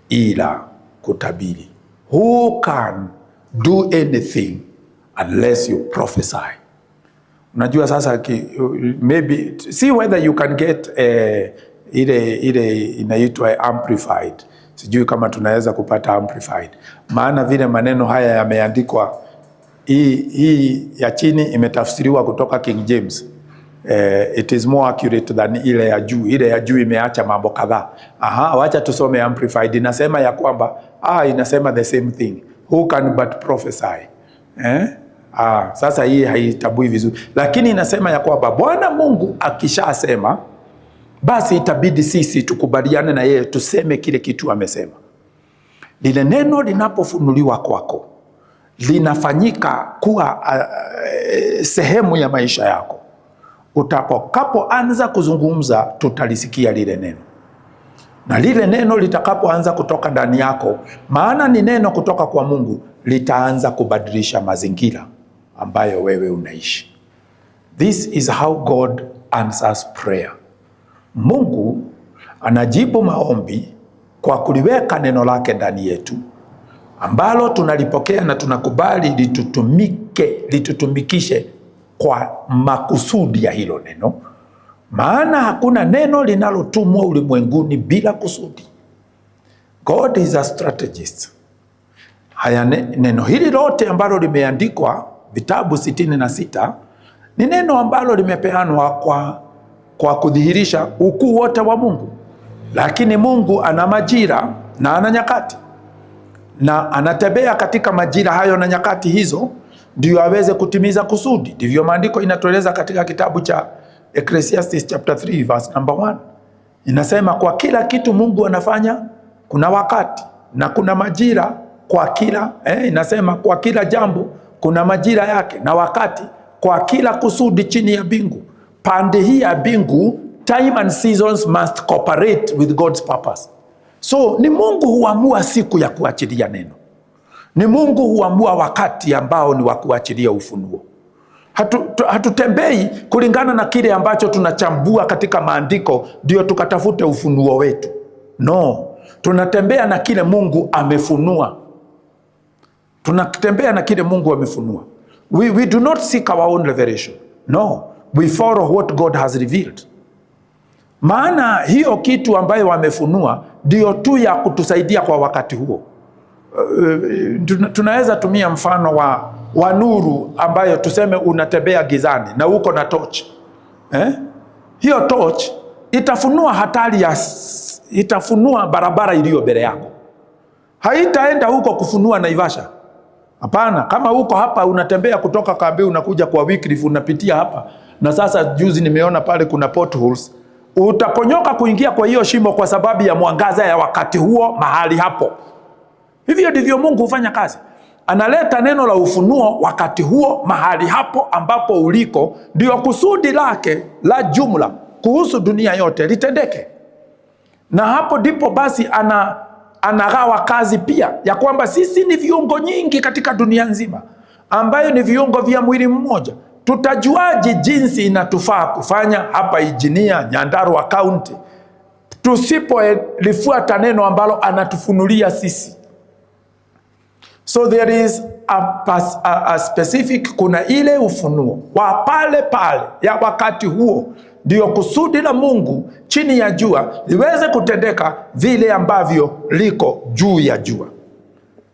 ila kutabiri? Who can do anything unless you prophesy? Unajua sasa maybe see whether you can get ile inaitwa amplified. Sijui kama tunaweza kupata amplified. Maana vile maneno haya yameandikwa, hii ya chini imetafsiriwa kutoka King James. It is more accurate than ile ya juu. Ile ya juu imeacha mambo kadhaa. Wacha tusome amplified. Inasema ya kwamba inasema the same thing. Who can but prophesy? Sasa hii haitabui vizuri. Lakini inasema ya kwamba Bwana Mungu akishasema, basi itabidi sisi tukubaliane na yeye, tuseme kile kitu amesema. Lile neno linapofunuliwa kwako, linafanyika kuwa sehemu ya maisha yako. Utakapoanza kuzungumza, tutalisikia lile neno. Na lile neno litakapoanza kutoka ndani yako, maana ni neno kutoka kwa Mungu, litaanza kubadilisha mazingira ambayo wewe unaishi. This is how God answers prayer. Mungu anajibu maombi kwa kuliweka neno lake ndani yetu, ambalo tunalipokea na tunakubali litutumikishe kwa makusudi ya hilo neno. Maana hakuna neno linalotumwa ulimwenguni bila kusudi. God is a strategist. Haya, neno hili lote ambalo limeandikwa vitabu 66 ni neno ambalo limepeanwa kwa kudhihirisha ukuu wote wa Mungu. Lakini Mungu ana majira na ana nyakati, na anatembea katika majira hayo na nyakati hizo ndio aweze kutimiza kusudi. Ndivyo maandiko inatueleza katika kitabu cha Ecclesiastes chapter 3 verse number 1. Inasema kwa kila kitu Mungu anafanya kuna wakati na kuna majira kwa kila inasema kwa kila jambo kuna majira yake na wakati kwa kila kusudi chini ya bingu. Pande hii ya bingu, time and seasons must cooperate with God's purpose. So ni Mungu huamua siku ya kuachilia neno. Ni Mungu huamua wakati ambao ni wa kuachilia ufunuo. Hatutembei kulingana na kile ambacho tunachambua katika maandiko ndio tukatafute ufunuo wetu. No, tunatembea na kile Mungu amefunua. Tunatembea na kile Mungu amefunua. We do not seek our own revelation. No, we follow what God has revealed. Maana hiyo kitu ambayo wamefunua ndio tu ya kutusaidia kwa wakati huo. Tunaweza tumia mfano wa nuru ambayo tuseme unatembea gizani na uko na torch. Hiyo torch itafunua hatari itafunua barabara iliyo mbele yako. Haitaenda huko kufunua Naivasha. Hapana, kama uko hapa unatembea kutoka Kambi unakuja kwa Wycliffe unapitia hapa. Na sasa juzi nimeona pale kuna potholes. Utaponyoka kuingia kwa hiyo shimo kwa sababu ya mwangaza ya wakati huo mahali hapo. Hivyo ndivyo Mungu hufanya kazi. Analeta neno la ufunuo wakati huo mahali hapo ambapo uliko, ndio kusudi lake la jumla kuhusu dunia yote litendeke. Na hapo ndipo basi anagawa kazi pia ya kwamba sisi ni viungo nyingi katika dunia nzima ambayo ni viungo vya mwili mmoja. Tutajuaje jinsi inatufaa kufanya hapa Ijinia, Nyandarua County tusipolifuata neno ambalo anatufunulia sisi? So there is a specific, kuna ile ufunuo wa pale ya wakati huo, ndio kusudi la Mungu chini ya jua liweze kutendeka vile ambavyo liko juu ya jua,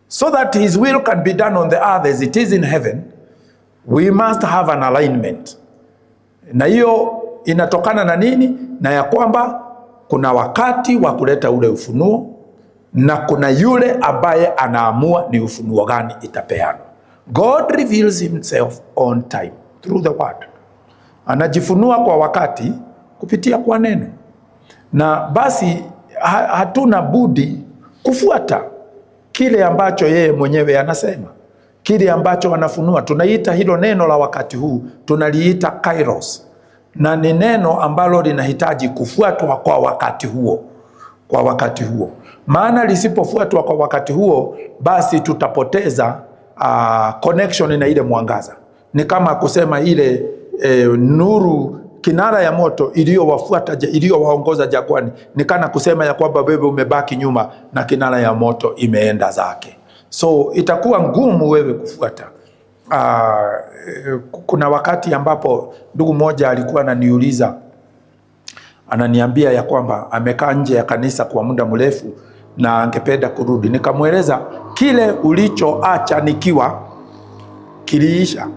so that his will can be done on the earth as it is in heaven. We must have an alignment. Na hiyo inatokana na nini? Na ya kwamba kuna wakati wa kuleta ule ufunuo na kuna yule ambaye anaamua ni ufunuo gani itapeanwa. God reveals himself on time through the word. Anajifunua kwa wakati kupitia kwa neno. Na basi hatuna budi kufuata kile ambacho yeye mwenyewe anasema. Kile ambacho anafunua, tunaita hilo neno la wakati huu, tunaliita kairos. Na ni neno ambalo linahitaji kufuatwa kwa wakati huo. Kwa wakati huo. Maana lisipofuatwa kwa wakati huo, basi tutapoteza connection na ile mwangaza. Ni kama kusema ile nuru, kinara ya moto iliyowaongoza jangwani, ni kana kusema ya kwamba wewe umebaki nyuma na kinara ya moto imeenda zake. So itakuwa ngumu wewe kufuata. Kuna wakati ambapo ndugu mmoja alikuwa ananiuliza, ananiambia ya kwamba amekaa nje ya kanisa kwa muda mrefu na angependa kurudi. Nikamweleza kile ulichoacha nikiwa kiliisha.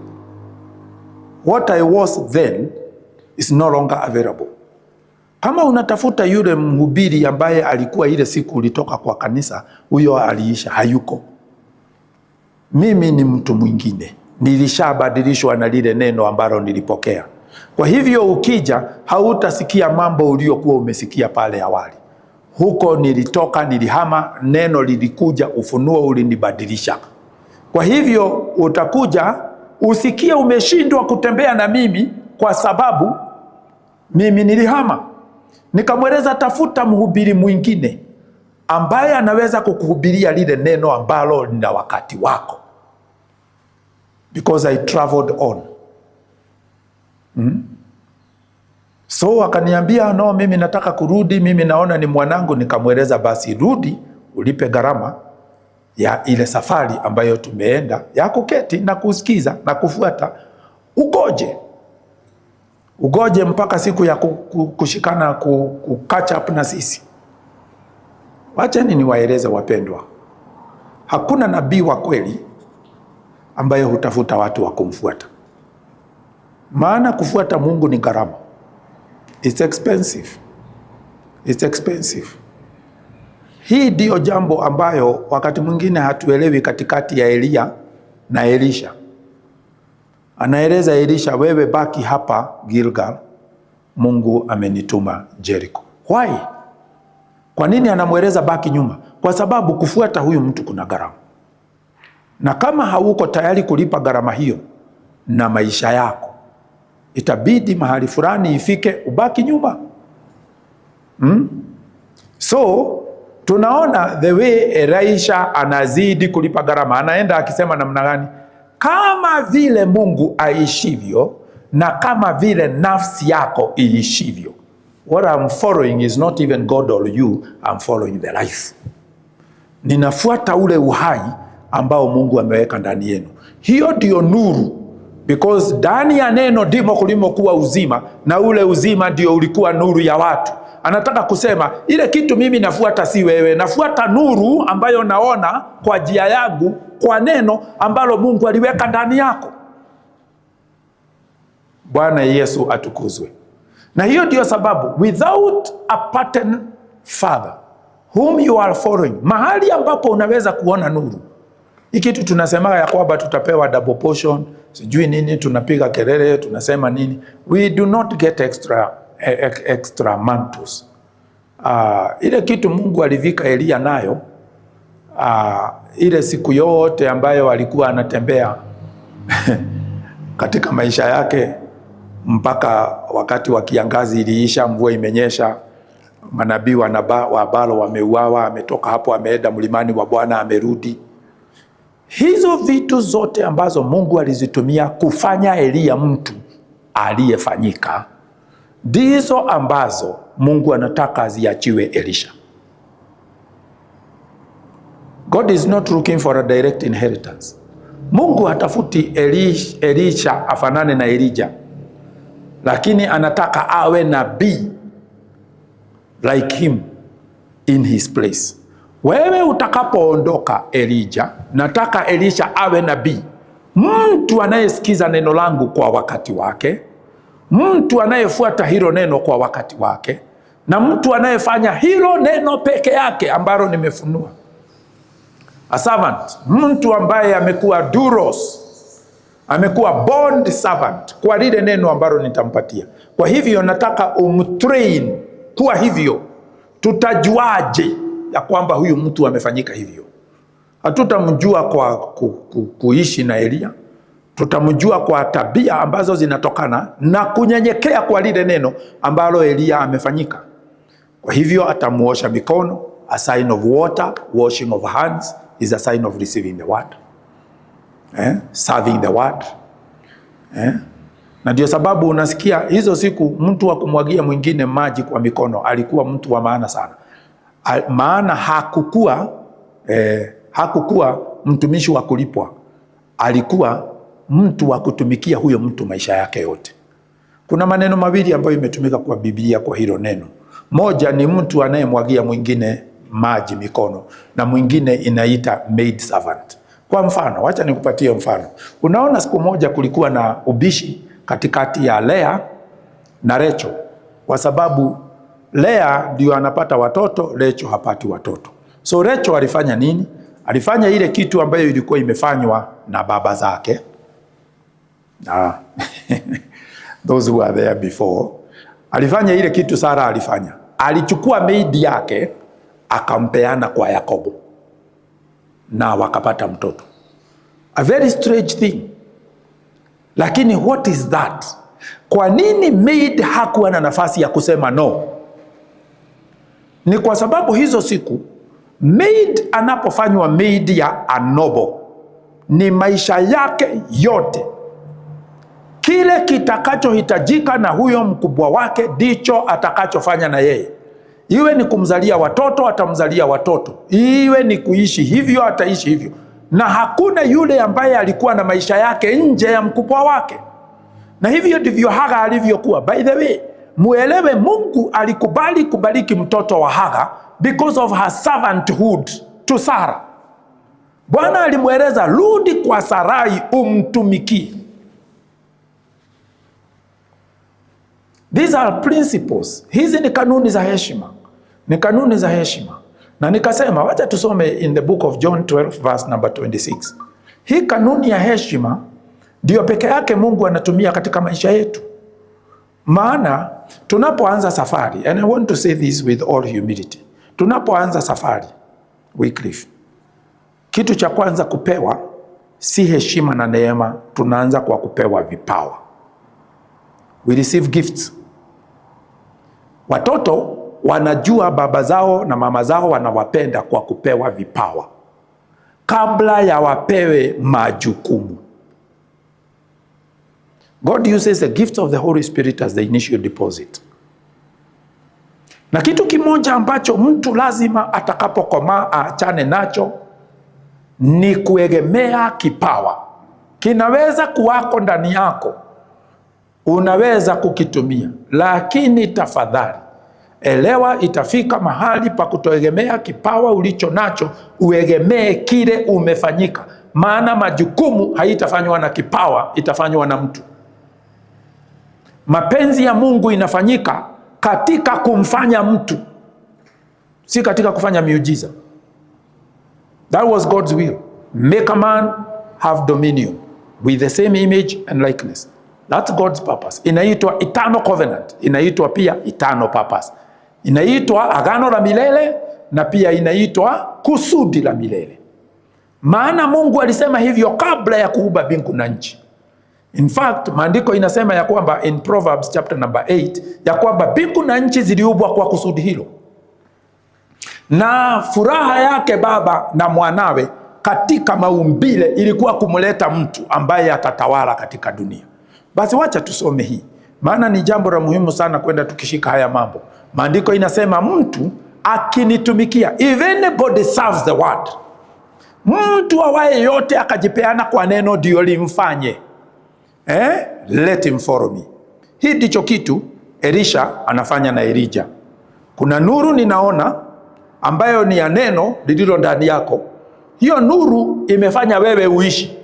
What I was then is no longer available. Kama unatafuta yule mhubiri ambaye alikuwa ile siku ulitoka kwa kanisa, huyo aliisha, hayuko. Mimi ni mtu mwingine. Nilishabadilishwa na lile neno ambalo nilipokea. Kwa hivyo ukija hautasikia mambo uliokuwa umesikia pale awali. Huko nilitoka, nilihama, neno lilikuja, ufunuo ulinibadilisha. Kwa hivyo utakuja usikie umeshindwa kutembea na mimi kwa sababu mimi nilihama. Nikamweleza tafuta mhubiri mwingine ambaye anaweza kukuhubiria lile neno ambalo lina wakati wako. Because I traveled on. So akaniambia no, mimi nataka kurudi, mimi naona ni mwanangu. Nikamweleza basi rudi ulipe gharama ya ile safari ambayo tumeenda ya kuketi na kusikiza na kufuata. Ugoje mpaka siku ya kushikana catch up na sisi. Wacheni niwaeleze wapendwa, hakuna nabii wa kweli ambaye hutafuta watu wa kumfuata. Maana kufuata Mungu ni gharama. It's expensive. It's expensive. Hii ndio jambo ambayo wakati mwingine hatuelewi katikati ya Elia na Elisha. Anaeleza Elisha, wewe baki hapa Gilgal, Mungu amenituma Jericho. Why? Kwa nini anamweleza baki nyuma? Kwa sababu kufuata huyu mtu kuna gharama. Na kama hauko tayari kulipa gharama hiyo na maisha yako, itabidi mahali fulani ifike ubaki nyuma. So tunaona the way Elisha anazidi kulipa gharama. Anaenda akisema namna gani? Kama vile Mungu aishivyo na kama vile nafsi yako iishivyo. What I'm following is not even God or you, I'm following the life. Ninafuata ule uhai ambao Mungu ameweka ndani yenu. Hiyo ndio nuru. Because ndani ya neno ndimo kulimokuwa uzima, na ule uzima ndio ulikuwa nuru ya watu. Anataka kusema ile kitu mimi nafuata si wewe, nafuata nuru ambayo naona kwa njia yangu, kwa neno ambalo Mungu aliweka ndani yako. Bwana Yesu atukuzwe. Na hiyo ndio sababu without a pattern father whom you are following, mahali ambapo unaweza kuona nuru. Ikitu tunasema ya kwamba tutapewa double portion, sijui nini, tunapiga kelele, tunasema nini. We do not get extra mantles. Ile kitu Mungu alivika Elia nayo, ile siku yote ambayo alikuwa anatembea katika maisha yake, mpaka wakati wa kiangazi iliisha, mvua imenyesha, manabii wa Baal wameuawa, ametoka hapo ameenda mlimani wa Bwana, amerudi. Hizo vitu zote ambazo Mungu alizitumia kufanya Elia mtu aliyefanyika, ndizo ambazo Mungu anataka ziachiwe Elisha. God is not looking for a direct inheritance. Mungu hatafuti Elisha afanane na Elijah, lakini anataka awe nabii like him in his place. Wewe utakapoondoka Elijah, nataka Elisha awe nabii, mtu anayesikiza neno langu kwa wakati wake, mtu anayefuata hilo neno kwa wakati wake, na mtu anayefanya hilo neno peke yake ambalo nimefunua. A servant, mtu ambaye amekuwa doulos, amekuwa bond servant kwa lile neno ambalo nitampatia. Kwa hivyo nataka umtrain kuwa hivyo. Tutajuaje ya kwamba huyu mtu amefanyika hivyo? Hatutamjua kwa kuishi na Elia. Tutamjua kwa tabia ambazo zinatokana na kunyenyekea kwa lile neno ambalo Elia amefanyika. Kwa hivyo atamuosha mikono, a sign of water, washing of hands is a sign of receiving the word. Serving the word. Na ndio sababu unasikia hizo siku mtu wa kumwagia mwingine maji kwa mikono alikuwa mtu wa maana sana. Maana hakukuwa mtumishi wa kulipwa. Alikuwa mtu wa kutumikia huyo mtu maisha yake yote. Kuna maneno mawili ambayo imetumika kwa Biblia kwa hilo neno. Moja ni mtu anayemwagia mwingine maji mikono, na mwingine inaita maid servant. Kwa mfano, wacha nikupatie mfano. Unaona siku moja kulikuwa na ubishi katikati ya Lea na Rachel, kwa sababu Lea ndio anapata watoto, Rachel hapati watoto. So Rachel alifanya nini? Alifanya ile kitu ambayo ilikuwa imefanywa na baba zake. Those who were there before. Alifanya ile kitu Sara alifanya. Alichukua maid yake akampeana kwa Yakobo, na wakapata mtoto. A very strange thing. Lakini what is that? Kwa nini maid hakuwa na nafasi ya kusema no? Ni kwa sababu hizo siku maid anapofanywa maid ya a noble, ni maisha yake yote, kila kile kitakachohitajika na huyo mkubwa wake ndicho atakachofanya na yeye. Iwe ni kumzalia watoto, atamzalia watoto. Iwe ni kuishi hivyo, ataishi hivyo. Na hakuna yule ambaye alikuwa na maisha yake nje ya mkubwa wake. Na hivyo ndivyo Haga alivyokuwa. By the way, muelewe Mungu alikubali kubariki mtoto wa Haga because of her servanthood to Sarah. Bwana alimweleza, rudi kwa Sarai umtumikie. These are principles. Hizi ni kanuni za heshima. Ni kanuni za heshima. Na nikasema wacha tusome in the book of John 12 verse number 26. Hii kanuni ya heshima ndio peke yake Mungu anatumia katika maisha yetu. Maana tunapoanza safari, and I want to say this with all humility. Tunapoanza safari, Wycliffe, kitu cha kwanza kupewa si heshima na neema, tunaanza kwa kupewa vipawa. We receive gifts. Watoto wanajua baba zao na mama zao wanawapenda kwa kupewa vipawa, kabla ya wapewe majukumu. God uses the gift of the Holy Spirit as the initial deposit. Na kitu kimoja ambacho mtu lazima atakapokomaa aachane nacho ni kuegemea kipawa. Kinaweza kuwako ndani yako, unaweza kukitumia, lakini tafadhali elewa, itafika mahali pa kutoegemea kipawa ulicho nacho, uegemee kile umefanyika. Maana majukumu haitafanywa na kipawa, itafanywa na mtu. Mapenzi ya Mungu inafanyika katika kumfanya mtu, si katika kufanya miujiza. That was God's will. Make a man have dominion with the same image and likeness. That's God's purpose. Inaitwa eternal covenant. Inaitwa pia eternal purpose. Inaitwa agano la milele na pia inaitwa kusudi la milele. Maana Mungu alisema hivyo kabla ya kuumba mbingu na nchi. In fact, maandiko inasema ya kwamba in Proverbs chapter number 8 ya kwamba mbingu na nchi ziliumbwa kwa kusudi hilo. Na furaha yake Baba na mwanawe katika maumbile ilikuwa kumleta mtu ambaye atatawala katika dunia. Basi wacha tusome hii, maana ni jambo la muhimu sana kwenda tukishika haya mambo. Maandiko inasema mtu akinitumikia, if anybody serves the word, mtu awaye yote akajipeana kwa neno ndio limfanye, let him follow me. Hii ndicho kitu Elisha anafanya na Elijah. Kuna nuru ninaona ambayo ni ya neno lililo ndani yako. Hiyo nuru imefanya wewe uishi,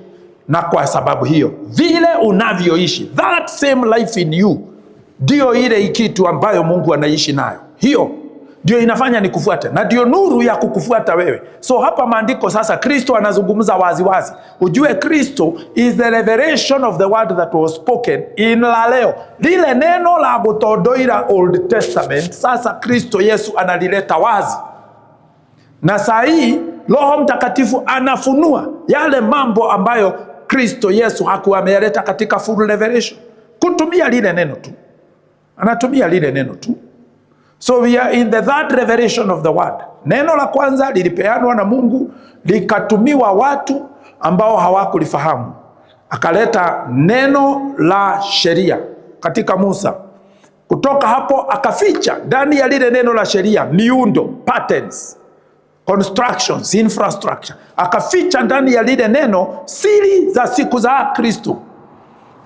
na kwa sababu hiyo vile unavyoishi, that same life in you, ndio ile kitu ambayo Mungu anaishi nayo. Hiyo ndio inafanya nikufuate, na ndio nuru ya kukufuata wewe. So hapa maandiko sasa, Kristo anazungumza wazi wazi. Ujue Kristo is the revelation of the word that was spoken in la leo. Lile neno la kutodoira Old Testament, sasa Kristo Yesu analileta wazi. Na saa hii Roho Mtakatifu anafunua yale mambo ambayo Kristo Yesu hakuwa ameleta katika full revelation. Kutumia lile neno tu. Anatumia lile neno tu. So we are in the third revelation of the word. Neno la kwanza lilipeanwa na Mungu, likatumiwa watu ambao hawakulifahamu. Akaleta neno la sheria katika Musa. Kutoka hapo akaficha ndani ya lile neno la sheria miundo, patterns, constructions, infrastructure. Akaficha ndani ya lile neno siri za siku za Kristo.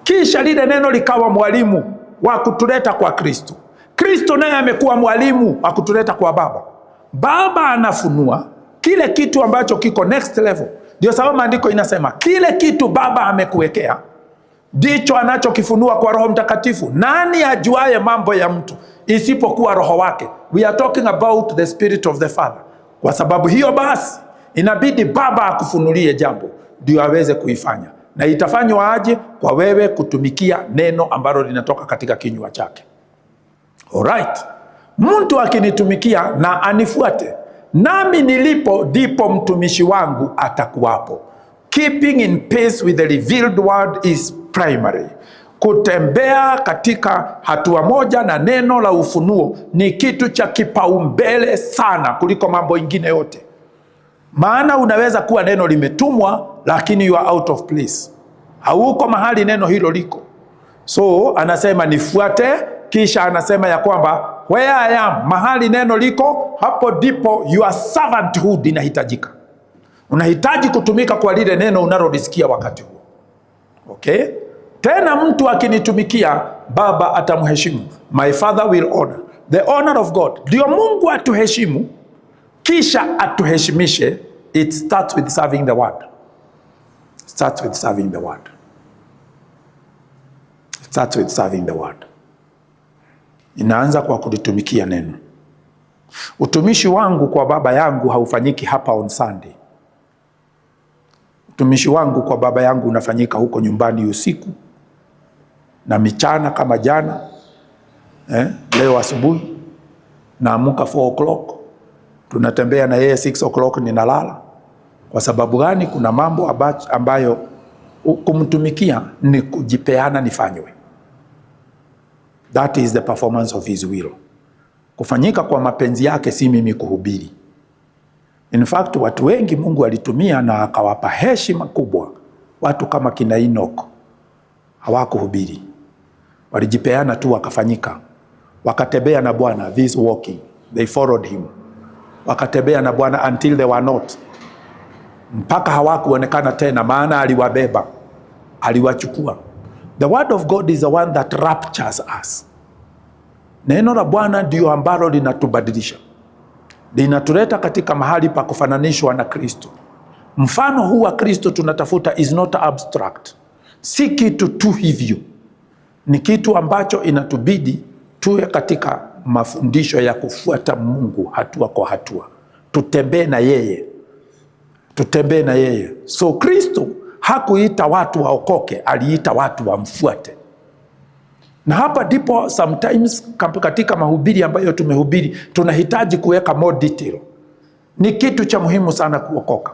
Kisha lile neno likawa mwalimu wa kutuleta kwa Kristo. Kristo naye amekuwa mwalimu wa kutuleta kwa Baba. Baba anafunua kile kitu ambacho kiko next level. Ndio sababu maandiko inasema kile kitu Baba amekuwekea ndicho anachokifunua kwa Roho Mtakatifu. Nani ajuaye mambo ya mtu isipokuwa Roho wake? We are talking about the Spirit of the Father. Kwa sababu hiyo basi inabidi Baba akufunulie jambo ndio aweze kuifanya. Na itafanywa aje? Kwa wewe kutumikia neno ambalo linatoka katika kinywa chake. Alright. Mtu akinitumikia na anifuate, nami nilipo ndipo mtumishi wangu atakuwapo. Keeping in pace with the revealed word is primary. Kutembea katika hatua moja na neno la ufunuo ni kitu cha kipaumbele sana kuliko mambo ingine yote. Maana unaweza kuwa neno limetumwa lakini you are out of place. Hauko mahali neno hilo liko. So anasema nifuate, kisha anasema ya kwamba where I am, mahali neno liko, hapo ndipo your servanthood inahitajika. Unahitaji kutumika kwa lile neno unalolisikia wakati huo. Okay? Tena mtu akinitumikia, Baba atamheshimu. My Father will honor. The honor of God. Ndio Mungu atuheshimu, kisha atuheshimishe. It starts with serving the word. It starts with serving the word. It starts with serving the word. Inaanza kwa kulitumikia neno. Utumishi wangu kwa Baba yangu haufanyiki hapa on Sunday. Utumishi wangu kwa Baba yangu unafanyika huko nyumbani usiku na michana kama jana. Leo asubuhi naamuka 4 o'clock, tunatembea na yeye 6 o'clock ninalala. Kwa sababu gani? Kuna mambo ambayo kumtumikia ni kujipeana nifanywe. That is the performance of his will. Kufanyika kwa mapenzi yake, si mimi kuhubiri. In fact, watu wengi Mungu alitumia na akawapa heshima kubwa. Watu kama kina Enoch hawakuhubiri, walijipeana tu, wakafanyika, wakatembea na Bwana. This walking, they followed him, wakatembea na Bwana until they were not, mpaka hawakuonekana tena, maana aliwabeba, aliwachukua. The word of God is the one that raptures us. Neno la Bwana ndio ambalo linatubadilisha, linatuleta katika mahali pa kufananishwa na Kristo. Mfano huu wa Kristo tunatafuta is not abstract. Si kitu tu hivyo, ni kitu ambacho inatubidi tuwe katika mafundisho ya kufuata Mungu hatua kwa hatua. Tutembee na yeye, tutembee na yeye. So Kristo hakuita watu waokoke, aliita watu wamfuate. Na hapa ndipo sometimes katika mahubiri ambayo tumehubiri tunahitaji kuweka more detail. Ni kitu cha muhimu sana kuokoka,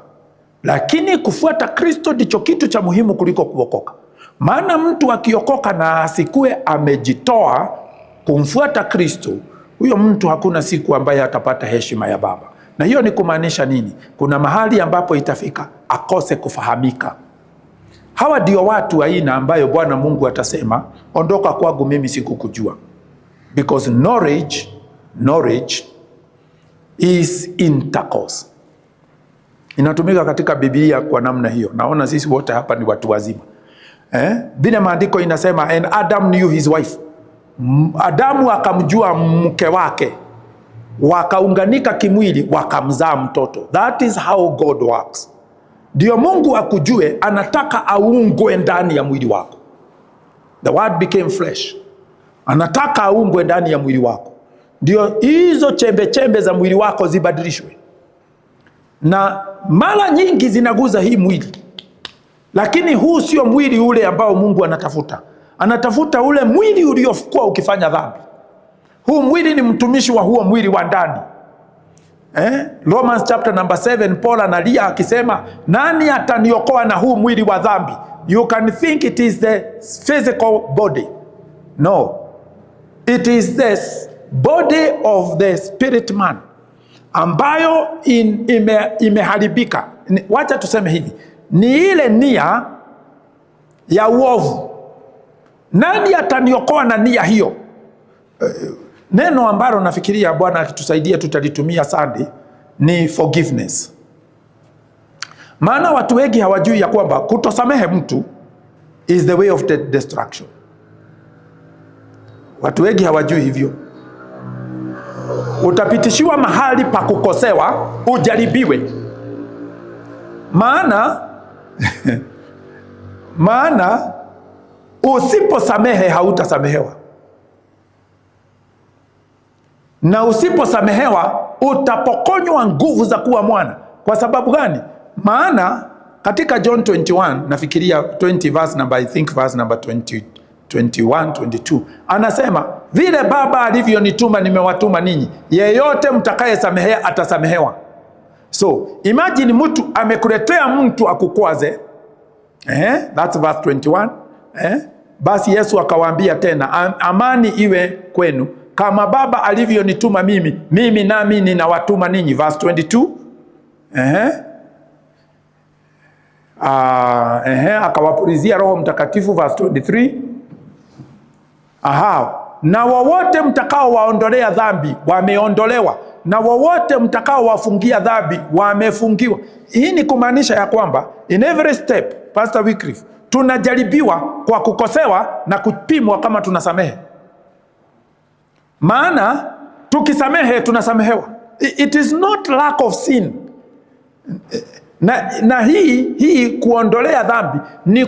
lakini kufuata Kristo ndicho kitu cha muhimu kuliko kuokoka. Maana mtu akiokoka na asikue amejitoa kumfuata Kristo, huyo mtu hakuna siku ambaye atapata heshima ya Baba. Na hiyo ni kumaanisha nini? Kuna mahali ambapo itafika akose kufahamika. Hawa ndio watu aina ambayo Bwana Mungu atasema, ondoka kwangu, mimi sikukujua. Because knowledge is intercourse. Inatumika katika Biblia kwa namna hiyo. Naona sisi wote hapa ni watu wazima. Biblia maandiko inasema and Adam knew his wife. Adamu akamjua mke wake, wakaunganika kimwili, wakamzaa mtoto. That is how God works. Ndio Mungu akujue, anataka aungwe ndani ya mwili wako. The word became flesh. Anataka aungwe ndani ya mwili wako. Ndio hizo chembe chembe za mwili wako zibadilishwe. Na mara nyingi zinaguza hii mwili. Lakini huu sio mwili ule ambao Mungu anatafuta. Anatafuta ule mwili uliokuwa ukifanya dhambi. Huu mwili ni mtumishi wa huo mwili wa ndani. Romans chapter number 7, Paul analia akisema, nani ataniokoa na huu mwili wa dhambi? You can think it is the physical body. No. It is the body of the spirit man ambayo imeharibika. Wacha tuseme hivi, ni ile nia ya uovu. Nani ataniokoa na nia hiyo? Neno ambalo nafikiria Bwana akitusaidia tutalitumia Sunday ni forgiveness. Maana watu wengi hawajui ya kwamba kutosamehe mtu is the way of the destruction. Watu wengi hawajui hivyo. Utapitishiwa mahali pa kukosewa, ujaribiwe. Maana usiposamehe hautasamehewa. Na usiposamehewa utapokonywa nguvu za kuwa mwana. Kwa sababu gani? Maana katika John 21, nafikiria 20 verse number, I think verse number 20, 21, 22, anasema vile Baba alivyonituma nimewatuma ninyi, yeyote mtakayesamehea atasamehewa. So imagine mtu amekuletea mtu akukwaze, that's verse 21. Basi Yesu akawaambia tena, amani iwe kwenu. Kama Baba alivyonituma mimi nami ninawatuma ninyi. Verse 22. Akawapulizia Roho Mtakatifu. Verse 23. Na wowote mtakao waondolea dhambi wameondolewa, na wowote mtakao wafungia dhambi wamefungiwa. Hii ni kumaanisha ya kwamba in every step, Pastor Wycliffe, tunajaribiwa kwa kukosewa na kupimwa kama tunasamehe. Maana tukisamehe tunasamehewa. It is not lack of sin. Na hii kuondolea dhambi ni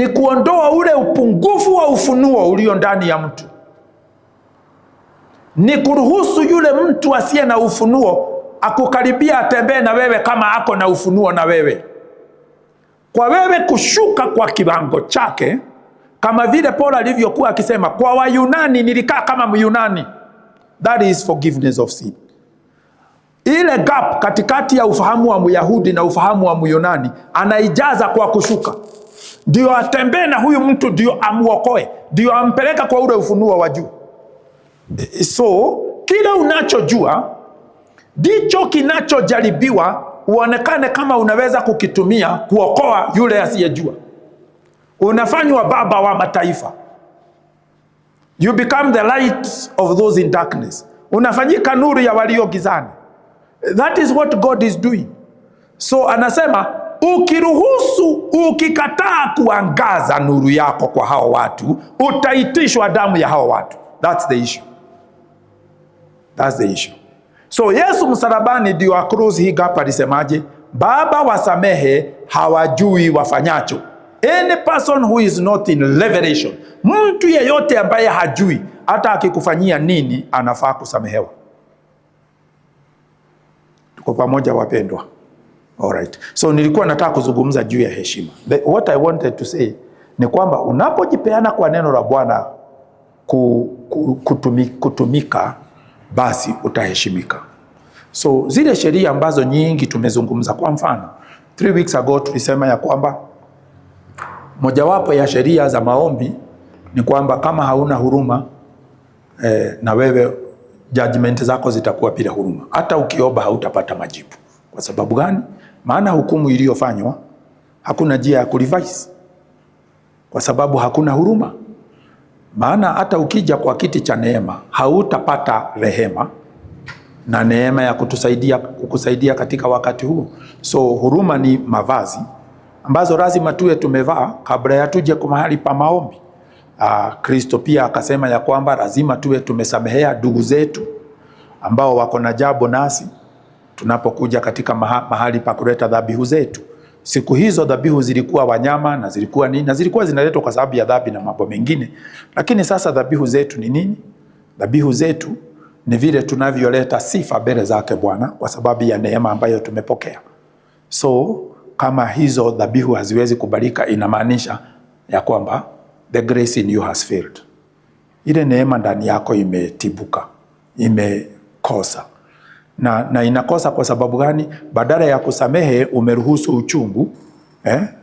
kuondoa ule upungufu wa ufunuo ulio ndani ya mtu. Ni kuruhusu yule mtu asiye na ufunuo akukaribia, atembee na wewe kama ako na ufunuo na wewe. Kwa wewe kushuka kwa kiwango chake, kama vile Paulo alivyokuwa akisema, kwa Wayunani nilikaa kama Myunani. That is forgiveness of sin. Ile gap katikati ya ufahamu wa Myahudi na ufahamu wa Myunani anaijaza kwa kushuka. Ndio atembee na huyu mtu, ndio amuokoe, ndio ampeleka kwa ule ufunuo wa juu. So kila unachojua ndicho kinachojaribiwa uonekane kama unaweza kukitumia kuokoa yule asiyejua. Unafanywa baba wa mataifa. You become the light of those in darkness. Unafanyika nuru ya walio gizani. That is what God is doing. So anasema ukiruhusu, ukikataa kuangaza nuru yako kwa hao watu, utaitishwa damu ya hao watu. That's the issue. That's the issue. So Yesu msalabani ndio across hii gap alisemaje? Baba wasamehe, hawajui wafanyacho. Any person who is not in revelation, mtu yeyote ambaye hajui hata akikufanyia nini anafaa kusamehewa. Tuko pamoja wapendwa? Alright. So nilikuwa nataka kuzungumza juu ya heshima. What I wanted to say ni kwamba unapojipeana kwa neno la Bwana kutumika, basi utaheshimika. So zile sheria ambazo nyingi tumezungumza, kwa mfano 3 weeks ago tulisema ya kwamba mojawapo ya sheria za maombi ni kwamba kama hauna huruma na wewe judgment zako zitakuwa bila huruma. Hata ukiomba hautapata majibu. Kwa sababu gani? Maana hukumu iliyofanywa hakuna njia ya kurevise. Kwa sababu hakuna huruma. Maana hata ukija kwa kiti cha neema hautapata rehema na neema ya kukusaidia katika wakati huu. So huruma ni mavazi ambazo lazima tuwe tumevaa kabla ya tuje kwa mahali pa maombi. Kristo pia akasema ya kwamba lazima tuwe tumesamehea ndugu zetu ambao wako na jambo nasi tunapokuja katika mahali pa kuleta dhabihu zetu. Siku hizo dhabihu zilikuwa wanyama na zilikuwa nini? Na zilikuwa zinaletwa kwa sababu ya dhambi na mambo mengine. Lakini sasa dhabihu zetu ni nini? Dhabihu zetu ni vile tunavyoleta sifa mbele zake Bwana kwa sababu ya neema ambayo tumepokea. So kama hizo dhabihu haziwezi kubalika, inamaanisha ya kwamba the grace in you has failed. Ile neema ndani yako imetibuka, imekosa. Na inakosa kwa sababu gani? Badala ya kusamehe umeruhusu uchungu.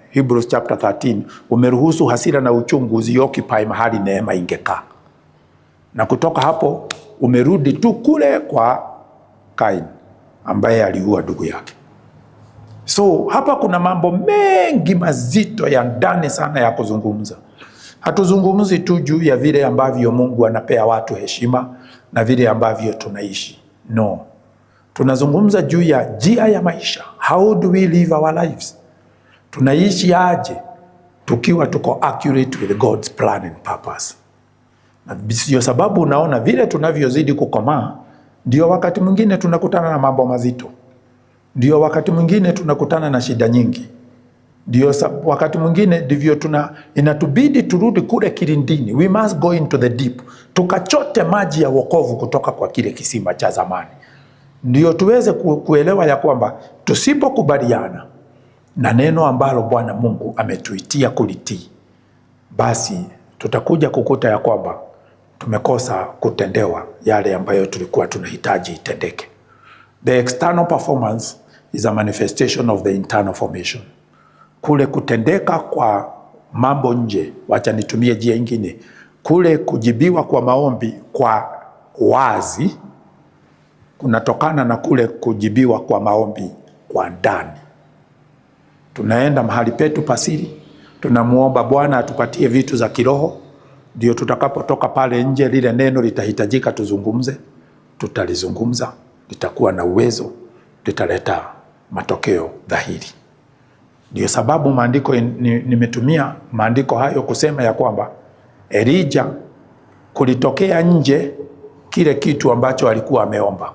Hebrews chapter 13, umeruhusu hasira na uchungu zioccupy mahali neema ingekaa. Na kutoka hapo umerudi tu kule kwa Kain ambaye aliua ndugu yake. So hapa kuna mambo mengi mazito ya ndani sana ya kuzungumza. Hatuzungumzi tu juu ya vile ambavyo Mungu anapea watu heshima na vile ambavyo tunaishi. No. Tunazungumza juu ya njia ya maisha. How do we live our lives? Tunaishi aje tukiwa tuko accurate with God's plan and purpose. Na ndio sababu unaona vile tunavyozidi kukomaa, ndio wakati mwingine tunakutana na mambo mazito. Ndio wakati mwingine tunakutana na shida nyingi. Ndio wakati mwingine ndivyo inatubidi turudi kule kilindini. We must go into the deep. Tukachote maji ya wokovu kutoka kwa kile kisima cha zamani. Ndio tuweze kuelewa ya kwamba tusipokubaliana na neno ambalo Bwana Mungu ametuitia kulitii, basi tutakuja kukuta ya kwamba tumekosa kutendewa yale ambayo tulikuwa tunahitaji itendeke. The external performance is a manifestation of the internal formation. Kule kutendeka kwa mambo nje, wacha nitumie njia nyingine, kule kujibiwa kwa maombi kwa wazi kunatokana na kule kujibiwa kwa maombi kwa ndani. Tunaenda mahali petu pasiri, Tunamuomba Bwana atupatie vitu za kiroho, ndio tutakapotoka pale nje lile neno litahitajika tuzungumze, tutalizungumza, litakuwa na uwezo, litaleta matokeo dhahiri. Ndio sababu maandiko nimetumia maandiko hayo kusema ya kwamba Elijah kulitokea nje kile kitu ambacho alikuwa ameomba.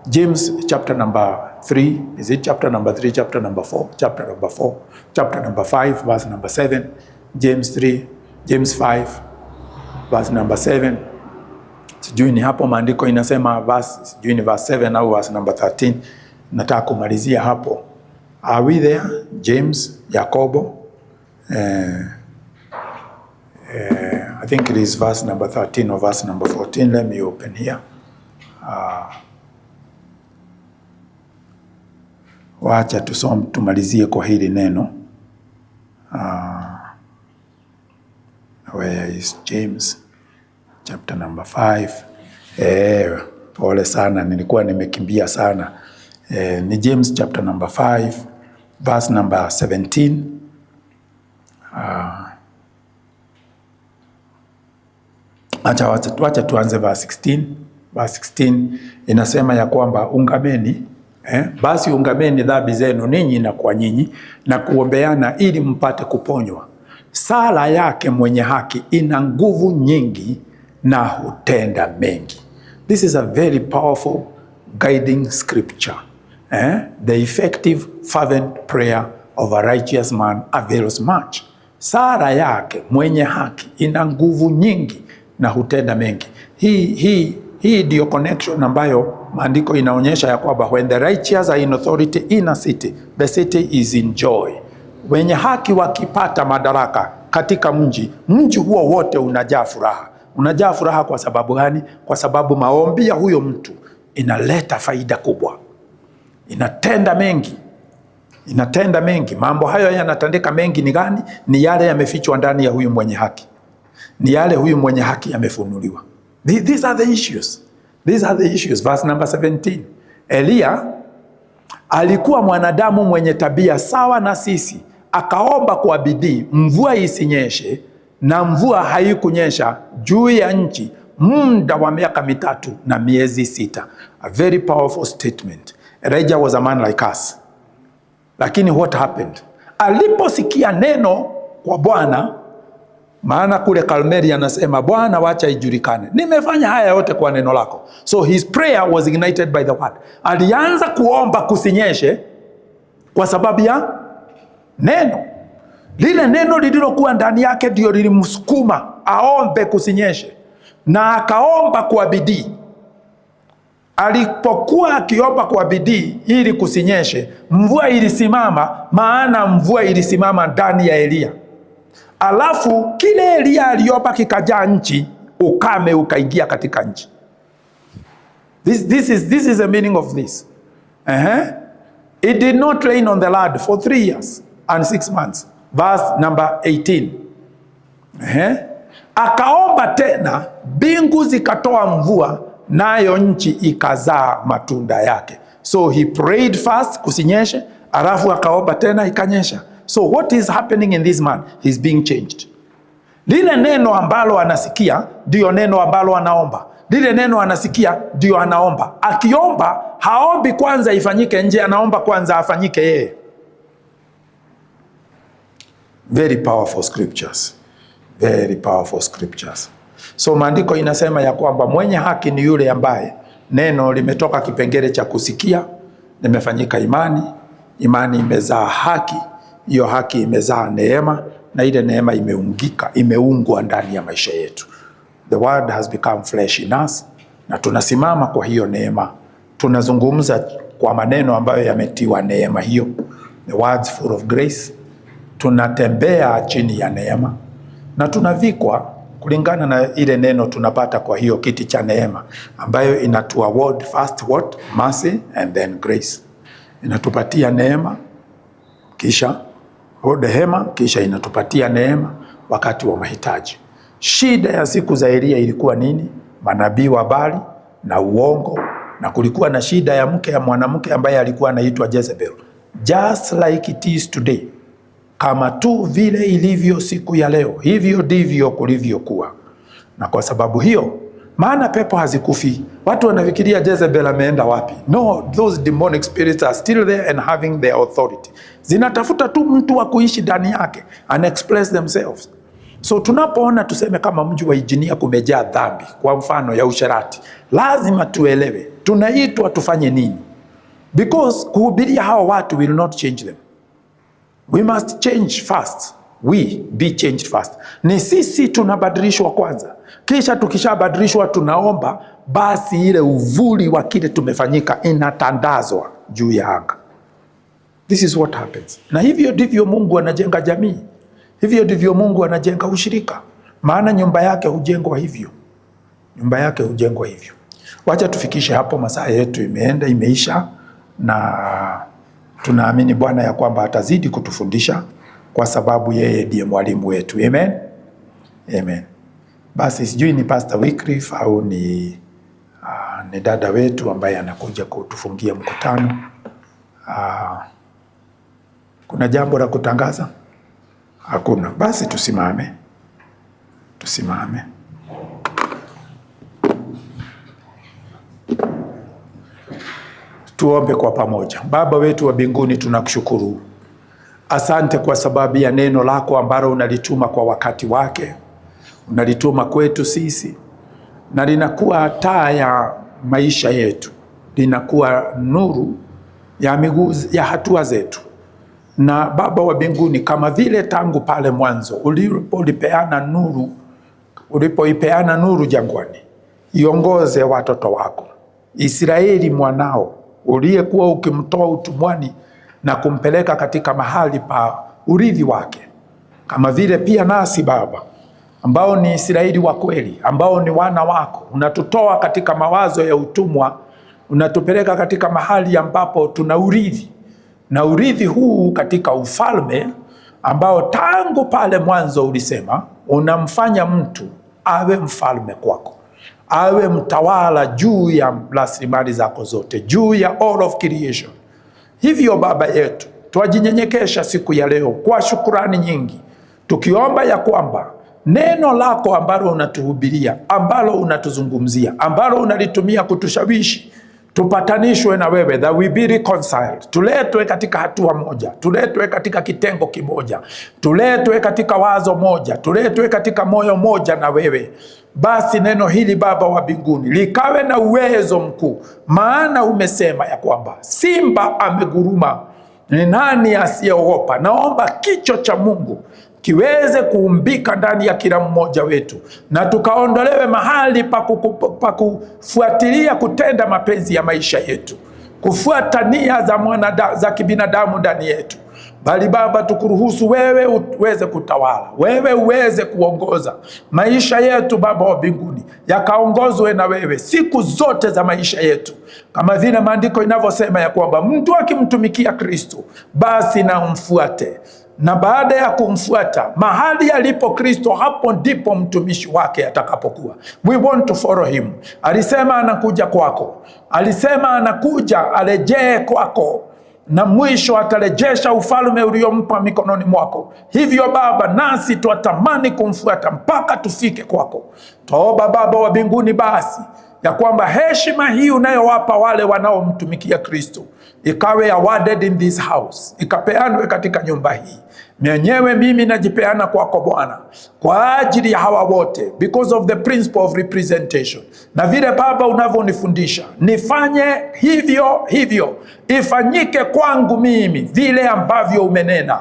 James chapter number 3, is it chapter number 3, chapter number 4, chapter number 4, chapter number 5, verse number 7, James 3, James 5, verse number 7. Sijui ni hapo maandiko inasema verse, sijui ni verse 7 au verse number 13. Nataka kumalizia hapo. Are we there? James, Yakobo, I think it is verse number 13 or verse number 14. Let me open here. Wacha tumalizie kwa hili neno. Where is James? Chapter number 5. Pole sana, nilikuwa nimekimbia sana. Ni James chapter number 5, verse number 17. Wacha tuanze verse 16. Verse 16 inasema ya kwamba ungameni, basi ungameni dhambi zenu ninyi na kwa nyinyi na kuombeana ili mpate kuponywa. Sala yake mwenye haki ina nguvu nyingi na hutenda mengi. This is a very powerful guiding scripture. The effective fervent prayer of a righteous man avails much. Sala yake mwenye haki ina nguvu nyingi na hutenda mengi. Hii ndio connection ambayo maandiko inaonyesha ya kwamba when the righteous are in authority in a city, the city is in joy. Wenye haki wakipata madaraka katika mji huo wote unajaa furaha. Unajaa furaha kwa sababu gani? Kwa sababu maombi ya huyo mtu inaleta faida kubwa. Inatenda mengi. Inatenda mengi. Mambo hayo yanatendeka mengi ni gani? Ni yale yamefichwa ndani ya huyu mwenye haki. Ni yale huyu mwenye haki yamefunuliwa. These are the issues. These are the issues. Verse number 17. Elia alikuwa mwanadamu mwenye tabia sawa na sisi. Akaomba kwa bidii mvua isinyeshe, na mvua haikunyesha juu ya nchi muda wa miaka 3 na miezi 6. A very powerful statement. Elijah was a man like us. Lakini what happened? Aliposikia neno kwa Bwana, maana kule Karmeli anasema Bwana wacha ijulikane, nimefanya haya yote kwa neno lako. So his prayer was ignited by the word. Alianza kuomba kusinyeshe kwa sababu ya neno. Lile neno lililokuwa ndani yake ndio lilimsukuma aombe kusinyeshe, na akaomba kwa bidii. Alipokuwa akiomba kwa bidii ili kusinyeshe, mvua ilisimama, maana mvua ilisimama ndani ya Elia. Alafu kile Elia aliomba kikajaa nchi, ukame ukaingia katika nchi. This is the meaning of this. It did not rain on the land for 3 years and 6 months. Verse number 18. Akaomba tena, mbingu zikatoa mvua, nayo nchi ikazaa matunda yake. So he prayed first kusinyeshe, alafu akaomba tena ikanyesha. So what is happening in this man? He's being changed. Lile neno ambalo anasikia ndio neno ambalo anaomba. Lile neno anasikia ndio anaomba. Akiomba haombi kwanza ifanyike nje, anaomba kwanza afanyike yeye. Very powerful scriptures. Very powerful scriptures. So maandiko inasema ya kwamba mwenye haki ni yule ambaye neno limetoka kipengele cha kusikia, limefanyika imani, imani imezaa haki, hiyo haki imezaa neema, na ile neema imeungwa ndani ya maisha yetu. The word has become flesh in us, na tunasimama kwa hiyo neema. Tunazungumza kwa maneno ambayo yametiwa neema hiyo. The words full of grace. Tunatembea chini ya neema, na tunavikwa kulingana na ile neno tunapata kwa hiyo kiti cha neema, ambayo inatu award first what? Mercy and then grace. Inatupatia neema, kisha rehema, kisha inatupatia neema wakati wa mahitaji. Shida ya siku za Elia ilikuwa nini? Manabii wa Baali na uongo, na kulikuwa na shida ya mwanamke ambaye alikuwa anaitwa Jezebel. Just like it is today. kama tu vile ilivyo siku ya leo, hivyo ndivyo kulivyokuwa. Na kwa sababu hiyo, maana pepo hazikufi. Watu wanafikiria Jezebel ameenda wapi? No, those demonic spirits are still there and having their authority. Zinatafuta tu mtu wa kuishi ndani yake and express themselves. So tunapoona tuseme kama mji wa Ijinia kumejaa dhambi, kwa mfano ya usherati, lazima tuelewe tunaitwa tufanye nini, because kuhubiria hao watu will not change them. We must change first. We be changed first. Ni sisi tunabadilishwa kwanza, kisha tukishabadilishwa tunaomba, basi ile uvuli wa kile tumefanyika inatandazwa juu ya anga. This is what happens. Na hivyo ndivyo Mungu anajenga jamii. Hivyo ndivyo Mungu anajenga ushirika. Maana nyumba yake hujengwa hivyo. Nyumba yake hujengwa hivyo. Wacha tufikishe hapo, masaa yetu imeisha, na tunaamini Bwana ya kwamba atazidi kutufundisha kwa sababu yeye ndiye mwalimu wetu. Amen. Amen. Basi sijui ni Pastor Wycliffe au ni dada wetu ambaye anakuja kutufungia mkutano. Kuna jambo la kutangaza? Hakuna. Basi tusimame. Tusimame. Tuombe kwa pamoja. Baba wetu wa mbinguni, tunakushukuru. Asante kwa sababu ya neno lako ambalo unalituma kwa wakati wake. Unalituma kwetu sisi, na linakuwa taa ya maisha yetu. Linakuwa nuru ya miguu ya hatua zetu. Na Baba wa mbinguni, kama vile tangu pale mwanzo ulipoipeana nuru jangwani, iongoze watoto wako Israeli mwanao uliyekuwa ukimtoa utumwani na kumpeleka katika mahali pa urithi wake. Kama vile pia nasi Baba, ambao ni Israeli wa kweli, ambao ni wana wako, unatutoa katika mawazo ya utumwa, unatupeleka katika mahali ambapo tuna urithi. Na urithi huu katika ufalme ambao tangu pale mwanzo ulisema unamfanya mtu awe mfalme kwako, awe mtawala juu ya rasilimali zako zote, juu ya all of creation. Hivyo Baba yetu, twajinyenyekesha siku ya leo kwa shukurani nyingi, tukiomba ya kwamba neno lako ambalo unatuhubiria, ambalo unatuzungumzia, ambalo unalitumia kutushawishi tupatanishwe na wewe, that we be reconciled, tuletwe katika hatua moja, tuletwe katika kitengo kimoja, tuletwe katika wazo moja, tuletwe katika moyo moja na wewe. Basi neno hili Baba wa mbinguni likawe na uwezo mkuu, maana umesema ya kwamba simba ameguruma, ni nani asiyeogopa? Naomba kicho cha Mungu kiweze kuumbika ndani ya kila mmoja wetu, na tukaondolewe mahali pa kufuatilia kutenda mapenzi ya maisha yetu, kufuata nia za kibinadamu ndani yetu, bali Baba tukuruhusu wewe uweze kutawala, wewe uweze kuongoza maisha yetu. Baba wa mbinguni, yakaongozwe na wewe siku zote za maisha yetu, kama vile maandiko inavyosema ya kwamba mtu akimtumikia Kristo basi na umfuate, na baada ya kumfuata mahali alipo Kristo, hapo ndipo mtumishi wake atakapokuwa. We want to follow him. Alisema anakuja kwako, alisema anakuja arejee kwako, na mwisho atarejesha ufalme uliompa mikononi mwako. Hivyo Baba, nasi twatamani kumfuata mpaka tufike kwako. Toba Baba wa mbinguni basi ya kwamba heshima hii unayowapa wale wanaomtumikia Kristo ikawe awarded in this house, ikapeanwe katika nyumba hii. Mwenyewe mimi najipeana kwako Bwana kwa ajili ya hawa wote, because of the principle of representation. Na vile Baba unavyonifundisha nifanye hivyo ifanyike kwangu mimi vile ambavyo umenena.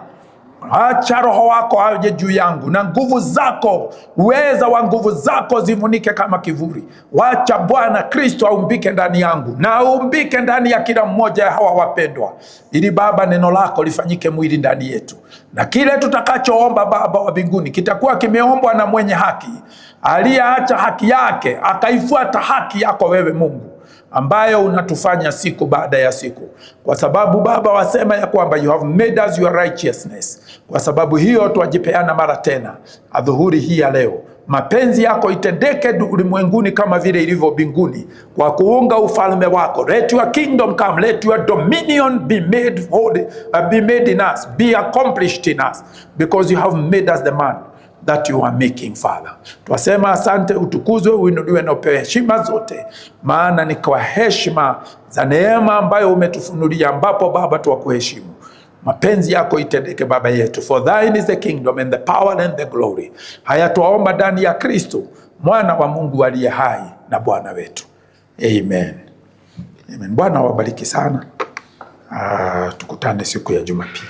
Acha Roho wako aje juu yangu, na nguvu zako, uweza wa nguvu zako zifunike kama kivuli. Wacha Bwana Kristo aumbike ndani yangu na aumbike ndani ya kila mmoja ya hawa wapendwa, ili Baba neno lako lifanyike mwili ndani yetu, na kile tutakachoomba Baba wa mbinguni kitakuwa kimeombwa na mwenye haki, aliyeacha haki yake akaifuata haki yako wewe Mungu, ambayo unatufanya siku baada ya siku. Kwa sababu Baba wasema ya kwamba you have made us your righteousness. Kwa sababu hiyo twajipeana mara tena adhuhuri hii ya leo, Mapenzi yako itendeke ulimwenguni kama vile ilivyo mbinguni, kwa kuunga ufalme wako. Let your kingdom come, let your dominion be made be made in us, be accomplished in us, because you have made us the man that you are making, Father. Twasema asante, utukuzwe, uinuliwe na upewe heshima zote, maana ni kwa heshima za neema ambayo umetufunulia, ambapo Baba twakuheshimu. Mapenzi yako itendeke Baba yetu, for thine is the kingdom and the power and the glory. Haya twaomba ndani ya Kristo mwana wa Mungu aliye hai na Bwana wetu. Amen. Amen. Bwana wabariki sana. Tukutane siku ya Jumapili.